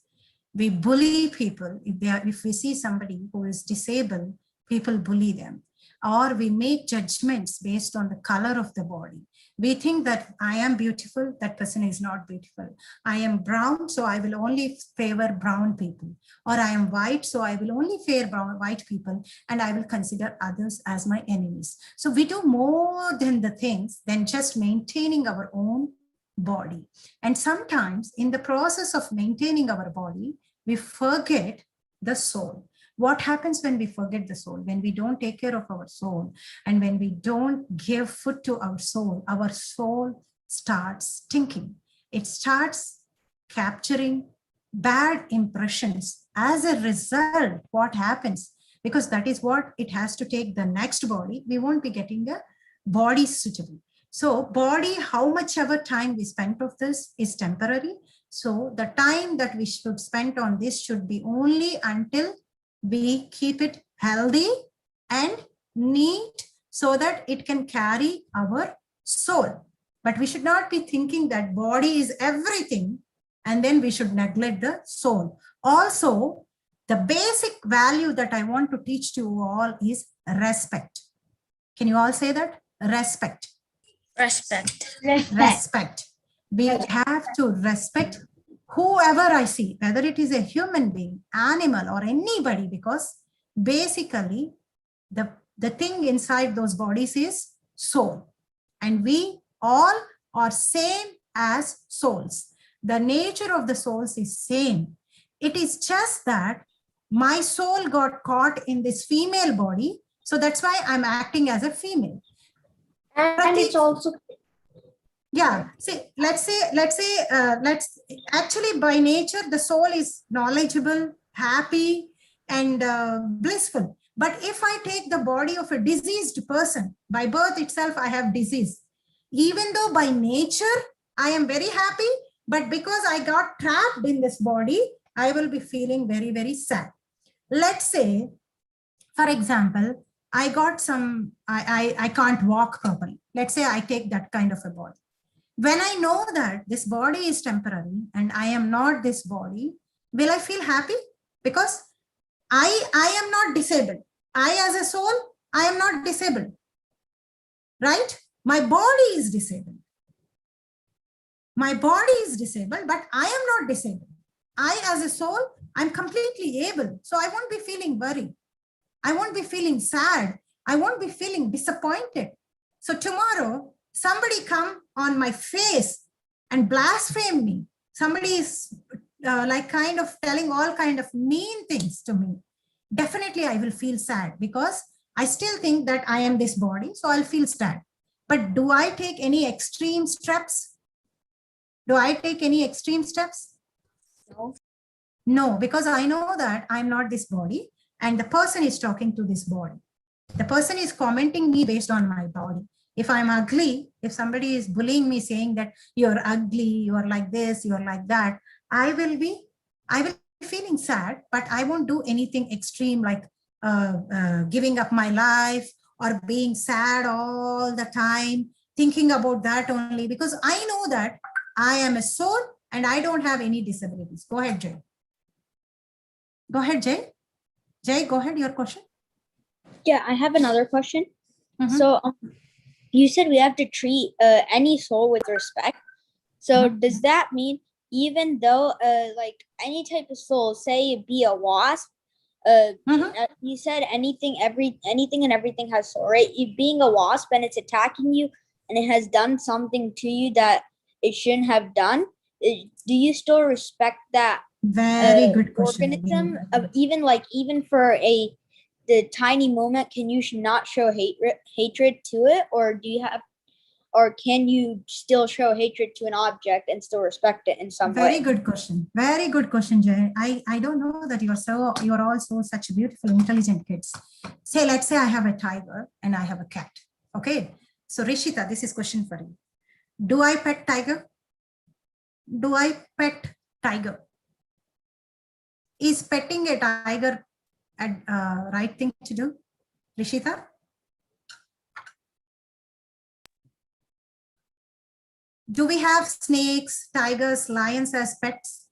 We bully people. If we see somebody who is disabled, people bully them. Or we make judgments based on the color of the body. We think that I am beautiful, that person is not beautiful. I am brown, so I will only favor brown people. Or I am white, so I will only favor white people, and I will consider others as my enemies. So we do more than the things than just maintaining our own body. And sometimes in the process of maintaining our body, we forget the soul. What happens when we forget the soul? When we don't take care of our soul and when we don't give food to our soul starts stinking. It starts capturing bad impressions. As a result, what happens? Because that is what it has to take the next body. We won't be getting a body suitable. So body, how much ever time we spent of this is temporary. So the time that we should spend on this should be only until we keep it healthy and neat so that it can carry our soul. But we should not be thinking that body is everything and then we should neglect the soul. Also, the basic value that I want to teach to you all is respect. Can you all say that? Respect. Respect. Respect. We have to respect whoever I see, whether it is a human being, animal, or anybody, because basically the thing inside those bodies is soul. And we all are same as souls. The nature of the souls is same. It is just that my soul got caught in this female body. So that's why I'm acting as a female. And it's also, yeah, see, let's actually by nature, the soul is knowledgeable, happy, and blissful. But if I take the body of a diseased person, by birth itself, I have disease. Even though by nature, I am very happy, but because I got trapped in this body, I will be feeling very, very sad. Let's say, for example, I got some, I can't walk properly. Let's say I take that kind of a body. When I know that this body is temporary and I am not this body, will I feel happy? Because I am not disabled. I as a soul, I am not disabled, right? My body is disabled. My body is disabled, but I am not disabled. I as a soul, I'm completely able. So I won't be feeling worried. I won't be feeling sad. I won't be feeling disappointed. So tomorrow, somebody come on my face and blaspheme me. Somebody is like kind of telling all kind of mean things to me. Definitely I will feel sad because I still think that I am this body. So I'll feel sad. But do I take any extreme steps? Do I take any extreme steps? No. No, because I know that I'm not this body and the person is talking to this body. The person is commenting me based on my body. If I'm ugly, if somebody is bullying me saying that you're ugly, you're like this, you're like that, I will be feeling sad, but I won't do anything extreme like giving up my life or being sad all the time, thinking about that only, because I know that I am a soul and I don't have any disabilities. Go ahead, Jay. Go ahead, Jay. Jay, go ahead, your question. Yeah, I have another question. So you said we have to treat any soul with respect. So does that mean even though like any type of soul, say be a wasp, you said anything and everything has soul, right? You being a wasp and it's attacking you and it has done something to you that it shouldn't have done, do you still respect that very good question organism of even for the tiny moment? Can you not show hatred to it, or can you still show hatred to an object and still respect it in some way? Very good question. Very good question, Jay. I don't know that you're also such beautiful, intelligent kids. Say, let's say I have a tiger and I have a cat. Okay. So Rishita, this is question for you. Do I pet tiger? Do I pet tiger? Is petting a tiger a right thing to do? Rishita? Do we have snakes, tigers, lions as pets?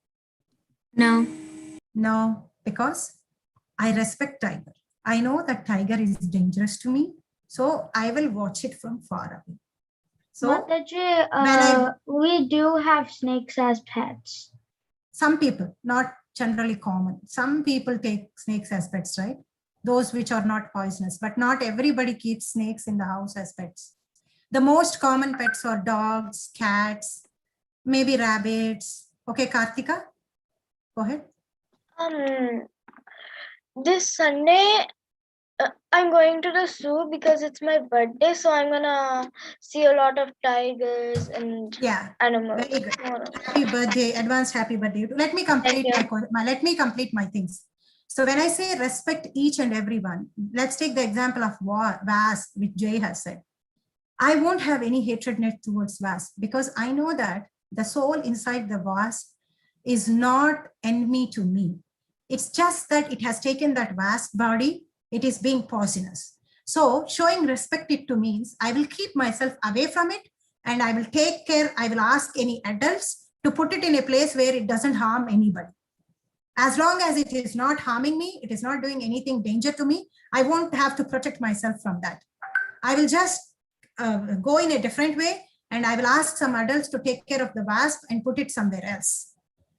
No. No, because I respect tiger. I know that tiger is dangerous to me, so I will watch it from far away. So Mataji, we do have snakes as pets. Some people, not generally common. Some people take snakes as pets, right? Those which are not poisonous, but not everybody keeps snakes in the house as pets. The most common pets are dogs, cats, maybe rabbits. Okay, Kartika, go ahead. This Sunday, I'm going to the zoo because it's my birthday, so I'm gonna see a lot of tigers and animals. Very good. Happy birthday, advanced happy birthday. Let me complete my things. So when I say respect each and everyone, let's take the example of Vas, which Jay has said. I won't have any hatredness towards Vas because I know that the soul inside the Vas is not enemy to me. It's just that it has taken that vast body. It is being poisonous. So showing respect it to means I will keep myself away from it and I will take care. I will ask any adults to put it in a place where it doesn't harm anybody. As long as it is not harming me, it is not doing anything danger to me, I won't have to protect myself from that. I will just go in a different way and I will ask some adults to take care of the wasp and put it somewhere else.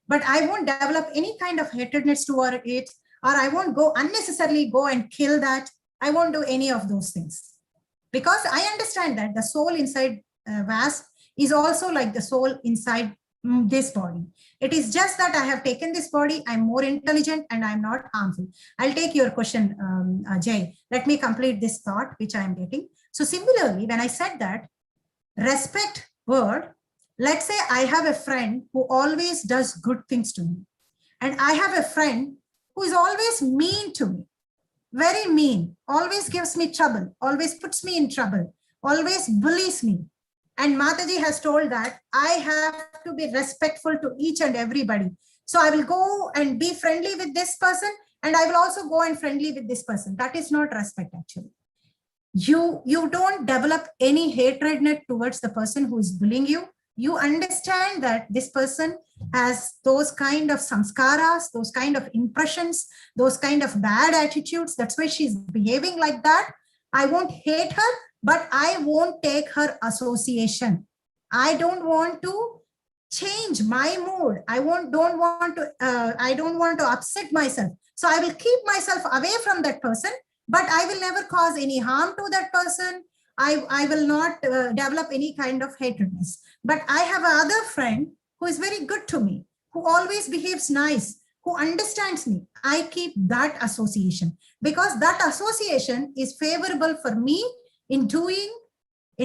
But I won't develop any kind of hatredness toward it, or I won't go unnecessarily go and kill that. I won't do any of those things because I understand that the soul inside wasp is also like the soul inside this body. It is just that I have taken this body, I'm more intelligent and I'm not harmful. I'll take your question, Jay. Let me complete this thought which I am getting. So similarly, when I said that respect word, let's say I have a friend who always does good things to me. And I have a friend who is always mean to me, very mean, always gives me trouble, always puts me in trouble, always bullies me. And Mataji has told that I have to be respectful to each and everybody. So I will go and be friendly with this person and I will also go and friendly with this person. That is not respect actually. You don't develop any hatred towards the person who is bullying you. You understand that this person has those kind of samskaras, those kind of impressions, those kind of bad attitudes. That's why she's behaving like that. I won't hate her, but I won't take her association. I don't want to change my mood. I don't want to upset myself. So I will keep myself away from that person, but I will never cause any harm to that person. I will not develop any kind of hatredness. But I have another friend who is very good to me, who always behaves nice, who understands me. I keep that association because that association is favorable for me in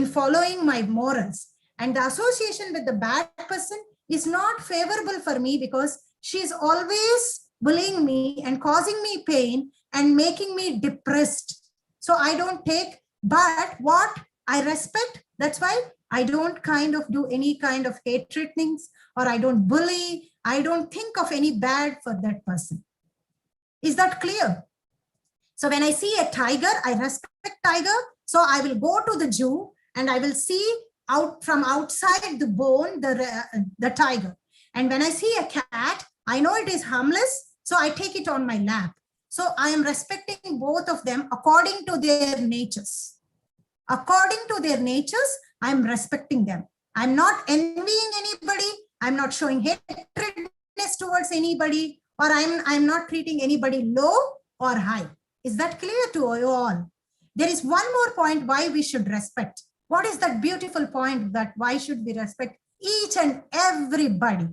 following my morals. And the association with the bad person is not favorable for me because she's always bullying me and causing me pain and making me depressed. So I don't take. But what I respect, that's why I don't kind of do any kind of hatred things, or I don't bully. I don't think of any bad for that person. Is that clear? So when I see a tiger, I respect tiger. So I will go to the zoo and I will see out from outside the bone, the tiger. And when I see a cat, I know it is harmless. So I take it on my lap. So I am respecting both of them according to their natures. According to their natures, I'm respecting them. I'm not envying anybody. I'm not showing hatredness towards anybody, or I'm not treating anybody low or high. Is that clear to you all? There is one more point why we should respect. What is that beautiful point that why should we respect each and everybody?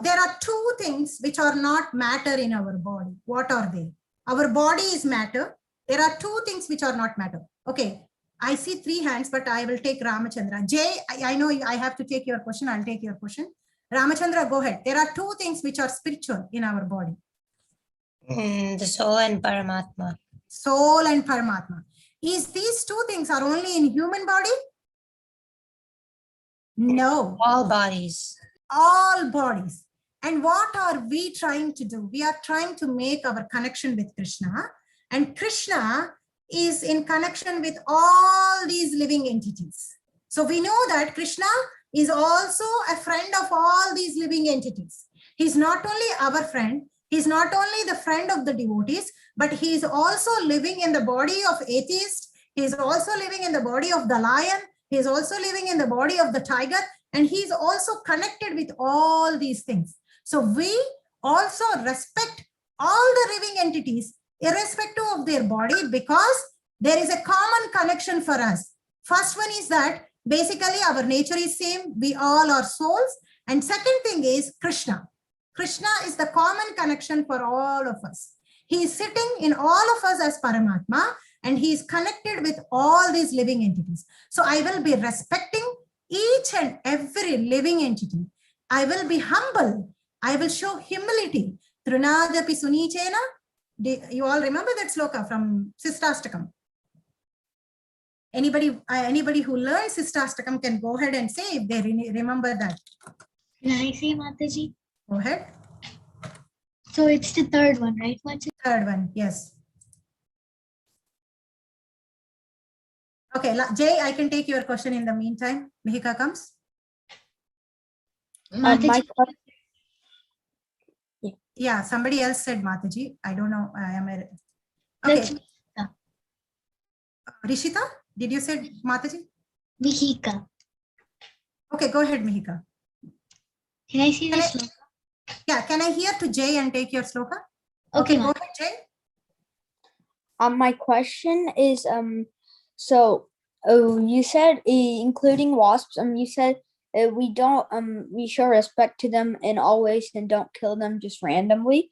There are two things which are not matter in our body. What are they? Our body is matter. There are two things which are not matter. Okay, I see 3 hands, but I will take Ramachandra. Jay, I know I have to take your question. I'll take your question. Ramachandra, go ahead. There are two things which are spiritual in our body. The soul and Paramatma. Soul and Paramatma. Is these two things are only in human body? No. All bodies. All bodies. And what are we trying to do? We are trying to make our connection with Krishna. And Krishna is in connection with all these living entities. So we know that Krishna is also a friend of all these living entities. He's not only our friend, he's not only the friend of the devotees, but he is also living in the body of atheist. He is also living in the body of the lion. He is also living in the body of the tiger. And he's also connected with all these things. So we also respect all the living entities irrespective of their body because there is a common connection for us. First one is that Basically, our nature is same. We all are souls. And second thing is Krishna. Krishna is the common connection for all of us. He is sitting in all of us as Paramatma, and he is connected with all these living entities. So I will be respecting each and every living entity. I will be humble. I will show humility. Trunadapi sunichena. You all remember that sloka from Sistastakam? Anybody who learns Sistastakam can go ahead and say if they remember that. Can I say, Mataji? Go ahead. So it's the third one, right? What's it? Third one, yes. Okay, Jay, I can take your question in the meantime. Mihika comes. Mataji? Yeah, somebody else said Mataji. I don't know. I am a... That's Okay. Mihika. Rishita, did you say Mataji? Mihika. Okay, go ahead, Mihika. Can I see this sloka? Yeah, can I hear to Jay and take your sloka? Okay, Go ahead, Jay. My question is, you said, including wasps, you said we don't, we show respect to them in all ways and don't kill them just randomly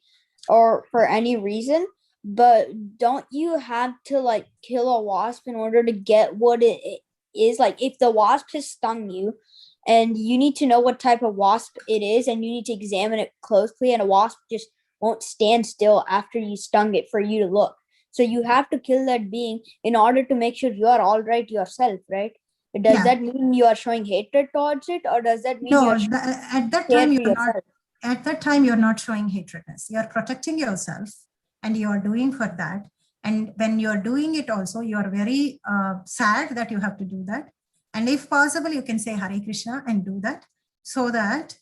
or for any reason. But don't you have to like kill a wasp in order to get what it is? Like if the wasp has stung you and you need to know what type of wasp it is and you need to examine it closely, and a wasp just won't stand still after you stung it for you to look. So you have to kill that being in order to make sure you are all right yourself, right? Does that mean you are showing hatred towards it, or does that mean No, you're at that time you're not. At that time you're not showing hatredness. You're protecting yourself, and you are doing for that. And when you're doing it, also you are very sad that you have to do that. And if possible, you can say Hare Krishna and do that, so that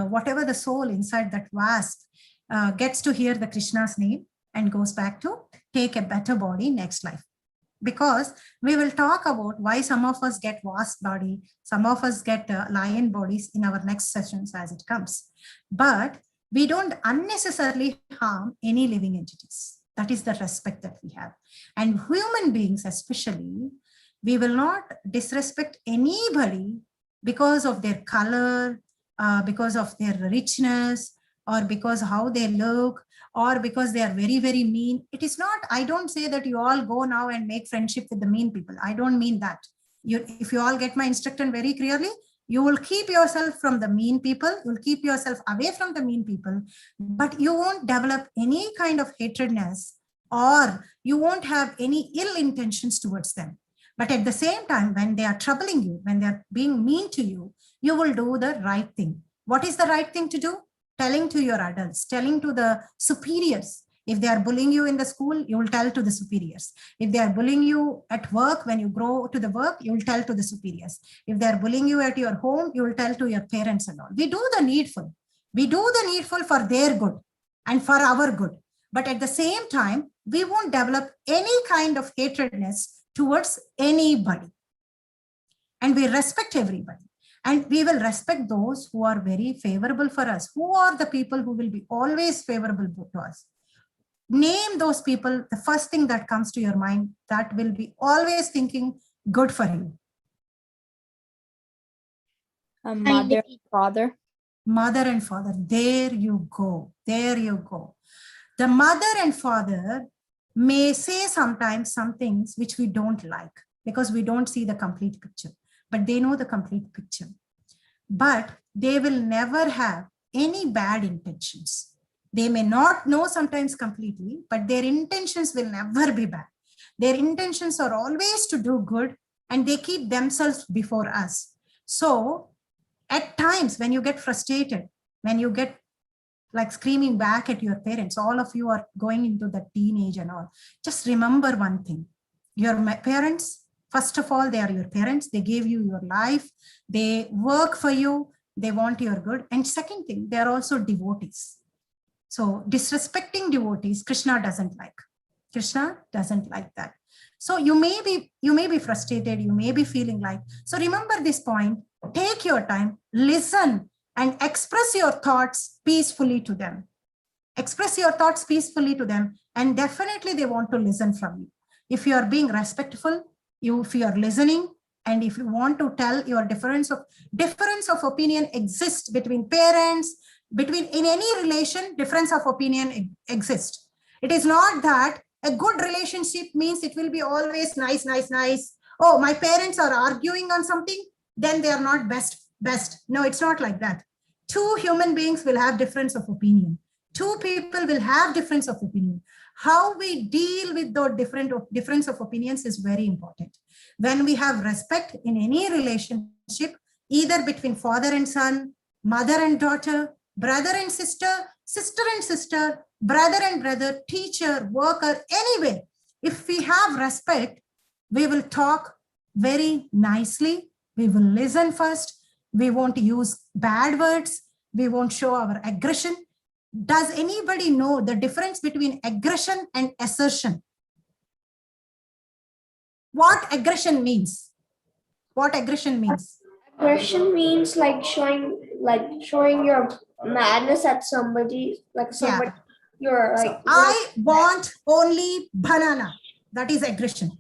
whatever the soul inside that wasp gets to hear the Krishna's name and goes back to take a better body next life. Because we will talk about why some of us get wasp body, some of us get lion bodies in our next sessions as it comes. But we don't unnecessarily harm any living entities. That is the respect that we have. And human beings especially, we will not disrespect anybody because of their color, because of their richness, or because how they look, or because they are very, very mean. It is not, I don't say that you all go now and make friendship with the mean people. I don't mean that. If you all get my instruction very clearly, you will keep yourself from the mean people, you will keep yourself away from the mean people, but you won't develop any kind of hatredness, or you won't have any ill intentions towards them. But at the same time, when they are troubling you, when they are being mean to you, you will do the right thing. What is the right thing to do? Telling to your adults, telling to the superiors. If they are bullying you in the school, you will tell to the superiors. If they are bullying you at work, when you go to the work, you will tell to the superiors. If they are bullying you at your home, you will tell to your parents and all. We do the needful. We do the needful for their good and for our good. But at the same time, we won't develop any kind of hatredness towards anybody. And we respect everybody. And we will respect those who are very favorable for us. Who are the people who will be always favorable to us? Name those people, the first thing that comes to your mind that will be always thinking good for you. Mother and father. Mother and father. There you go. There you go. The mother and father may say sometimes some things which we don't like because we don't see the complete picture, but they know the complete picture. But they will never have any bad intentions. They may not know sometimes completely, but their intentions will never be bad. Their intentions are always to do good, and they keep themselves before us. So at times when you get frustrated, when you get like screaming back at your parents, all of you are going into the teenage and all, just remember one thing. Your parents, first of all, they are your parents. They gave you your life. They work for you. They want your good. And second thing, they are also devotees. So disrespecting devotees, Krishna doesn't like. Krishna doesn't like that. So you may be frustrated. You may be feeling like, so remember this point, take your time, listen, and express your thoughts peacefully to them. Express your thoughts peacefully to them, and definitely they want to listen from you. If you are being respectful, if you are listening, And if you want to tell your difference of opinion exists between parents, in any relation, difference of opinion exists. It is not that a good relationship means it will be always nice. Oh, my parents are arguing on something, then they are not best. No, it's not like that. Two human beings will have difference of opinion. Two people will have difference of opinion. How we deal with those difference of opinions is very important. When we have respect in any relationship, either between father and son, mother and daughter, brother and sister, sister and sister, brother and brother, teacher, worker, anywhere, if we have respect, we will talk very nicely. We will listen first. We won't use bad words. We won't show our aggression. Does anybody know the difference between aggression and assertion? What aggression means? What aggression means? Aggression means like showing your madness at somebody, like somebody. Yeah. You're like, so I want only banana. That is aggression.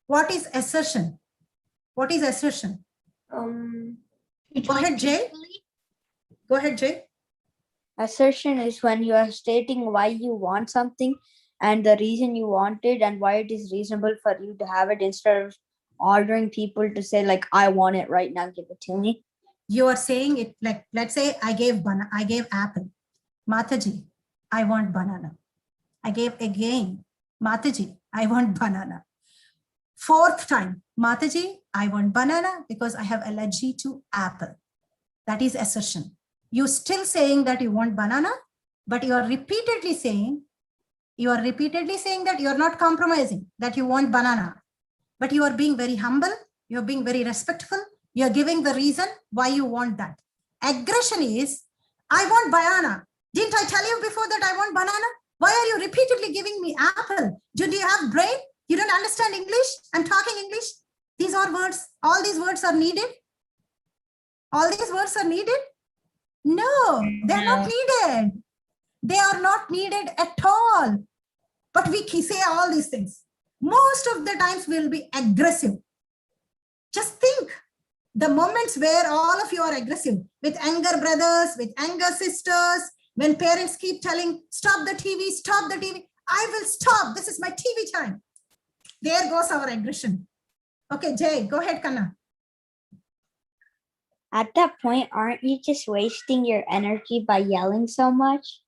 What is assertion? What is assertion? Go ahead, Jay. Go ahead, Jay. Assertion is when you are stating why you want something and the reason you want it and why it is reasonable for you to have it, instead of ordering people to say like, I want it right now, give it to me. You are saying it like, let's say I gave apple. Mataji, I want banana. I gave again. Mataji, I want banana. Fourth time, Mataji, I want banana because I have allergy to apple. That is assertion. You're still saying that you want banana, but you are repeatedly saying that you are not compromising, that you want banana. But you are being very humble. You're being very respectful. You're giving the reason why you want that. Aggression is, I want banana. Didn't I tell you before that I want banana? Why are you repeatedly giving me apple? Do you have brain? You don't understand English? I'm talking English. These are words. All these words are needed. All these words are needed? No, they're not needed. They are not needed at all. But we say all these things. Most of the times we'll be aggressive. Just think the moments where all of you are aggressive with anger brothers, with anger sisters, when parents keep telling, stop the TV, stop the TV. I will stop. This is my TV time. There goes our aggression. Okay, Jay, go ahead, Kanna. At that point, aren't you just wasting your energy by yelling so much?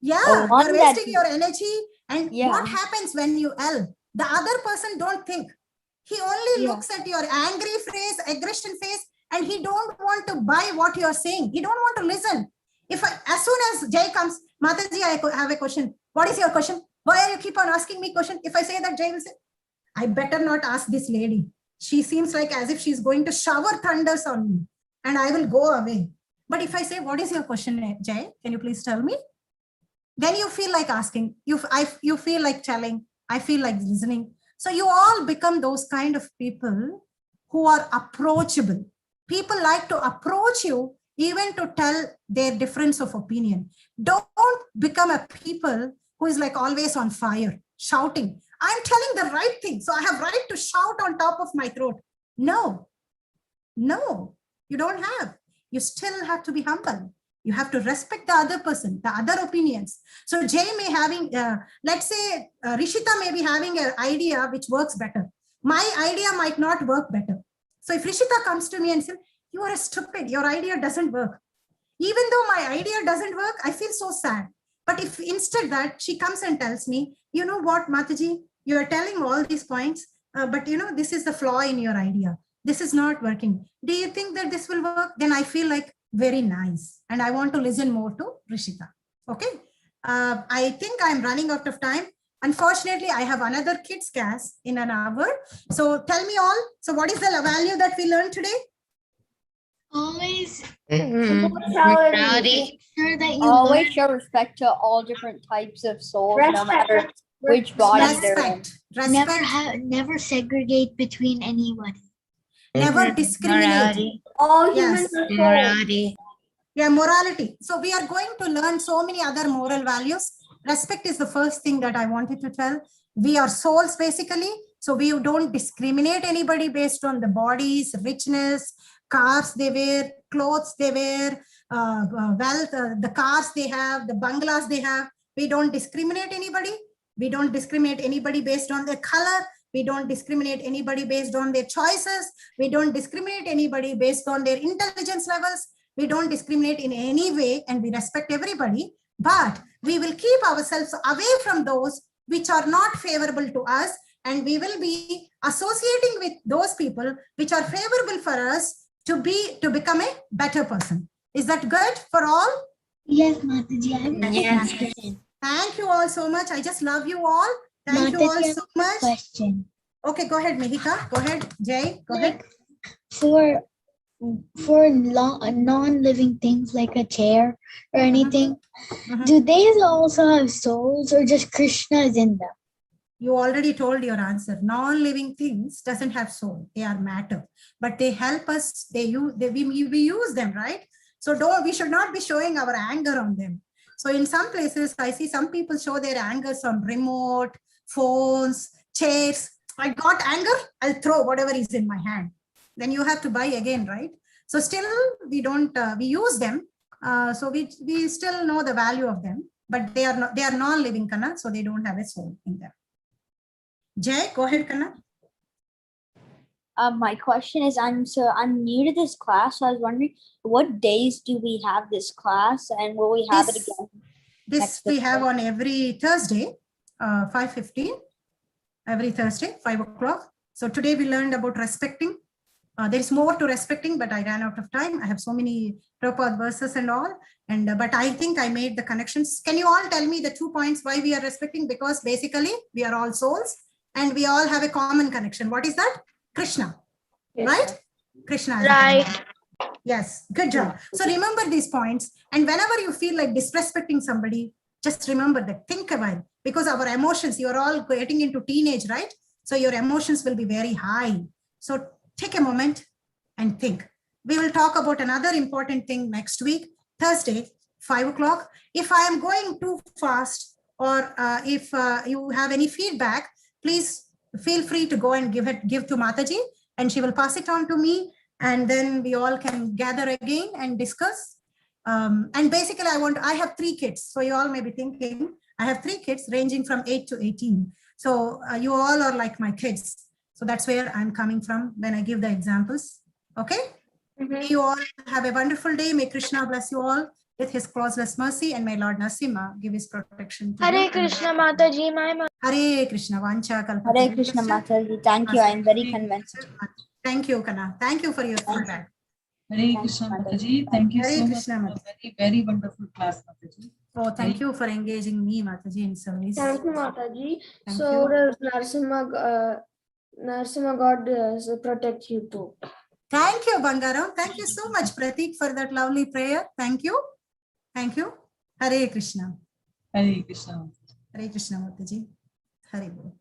Yeah, you're wasting your energy. And what happens when you yell? The other person don't think. He only looks at your angry face, aggression face, and he don't want to buy what you're saying. He don't want to listen. As soon as Jay comes, Mataji, I have a question. What is your question? Why are you keep on asking me question? If I say that, Jay will say, I better not ask this lady. She seems like as if she's going to shower thunders on me and I will go away. But if I say, what is your question, Jay? Can you please tell me? Then you feel like asking. You feel like telling. I feel like listening. So you all become those kind of people who are approachable. People like to approach you even to tell their difference of opinion. Don't become a people who is like always on fire, shouting. I'm telling the right thing, so I have right to shout on top of my throat. No, you don't have. You still have to be humble. You have to respect the other person, the other opinions. So Jay may having, let's say Rishita may be having an idea which works better. My idea might not work better. So if Rishita comes to me and says, you are stupid, your idea doesn't work. Even though my idea doesn't work, I feel so sad. But if instead that she comes and tells me, you know what, Mataji, you are telling all these points, but you know, this is the flaw in your idea. This is not working. Do you think that this will work? Then I feel like very nice. And I want to listen more to Rishita. Okay. I think I'm running out of time. Unfortunately, I have another kids class in an hour. So tell me all. So what is the value that we learned today? Always Morality. sure that you Always learn show respect to all different types of souls, no matter which body they're in. never segregate between anyone. Never discriminate. All humans are souls. Morality. Yeah, morality. So we are going to learn so many other moral values. Respect is the first thing that I wanted to tell. We are souls basically. So we don't discriminate anybody based on the bodies, richness, cars they wear, clothes they wear, wealth, the cars they have, the bungalows they have. We don't discriminate anybody. We don't discriminate anybody based on their color. We don't discriminate anybody based on their choices. We don't discriminate anybody based on their intelligence levels. We don't discriminate in any way, and we respect everybody. But we will keep ourselves away from those which are not favorable to us, and we will be associating with those people which are favorable for us to become a better person. Is that good for all? Yes, Mataji. Yes. Thank you all so much. I just love you all. Thank you all so much. Question. Okay, go ahead, Mihika. Go ahead, Jay. Go ahead. For non-living things like a chair or anything, do they also have souls, or just Krishna is in them? You already told your answer. Non-living things doesn't have soul. They are matter, but they help us. We use them, right? So we should not be showing our anger on them. So in some places, I see some people show their anger on remote, phones, chairs. I got anger, I'll throw whatever is in my hand. Then you have to buy again, right? So still we don't, we use them. So we still know the value of them, but they are non-living, Kanna, so they don't have a soul in them. Jay, go ahead, Kanna. My question is, I'm new to this class, so I was wondering, what days do we have this class, and will we have it again? This we have on every Thursday, 5:15. Every Thursday, 5 o'clock. So today we learned about respecting. There's more to respecting, but I ran out of time. I have so many Prabhupada verses and all, but I think I made the connections. Can you all tell me the 2 points why we are respecting? Because basically we are all souls and we all have a common connection. What is that? Krishna, yes, right? Krishna. Right. Yes, good job. So remember these points, and whenever you feel like disrespecting somebody, just remember that. Think about it, because our emotions, you're all getting into teenage, right? So your emotions will be very high. So take a moment and think. We will talk about another important thing next week, Thursday, 5 o'clock. If I am going too fast, or if you have any feedback, please feel free to go and give to Mataji, and she will pass it on to me, and then we all can gather again and discuss. And basically I have 3 kids. So you all may be thinking, I have 3 kids ranging from 8 to 18. So you all are like my kids. So that's where I'm coming from when I give the examples. Okay. May you all have a wonderful day. May Krishna bless you all with his causeless mercy, and may Lord Narasimha give his protection to Hare you. Krishna Mataji, my mother. Hare Krishna Vancha Kalpata. Hare Krishna Mataji. Thank you. I'm very convinced. Thank you, Kana. Thank you for your feedback. Hare Krishna Mataji. Thank you so much for a very, very wonderful class, Mataji. Oh, thank you for engaging me, Mataji, in service. Thank you, Mataji. Thank So you. Narasimha God protect you too. Thank you, Bangaram. Thank you so much, Pratik, for that lovely prayer. Thank you. Thank you. Hare Krishna. Hare Krishna. Hare Krishna, Mataji. Hare Bol.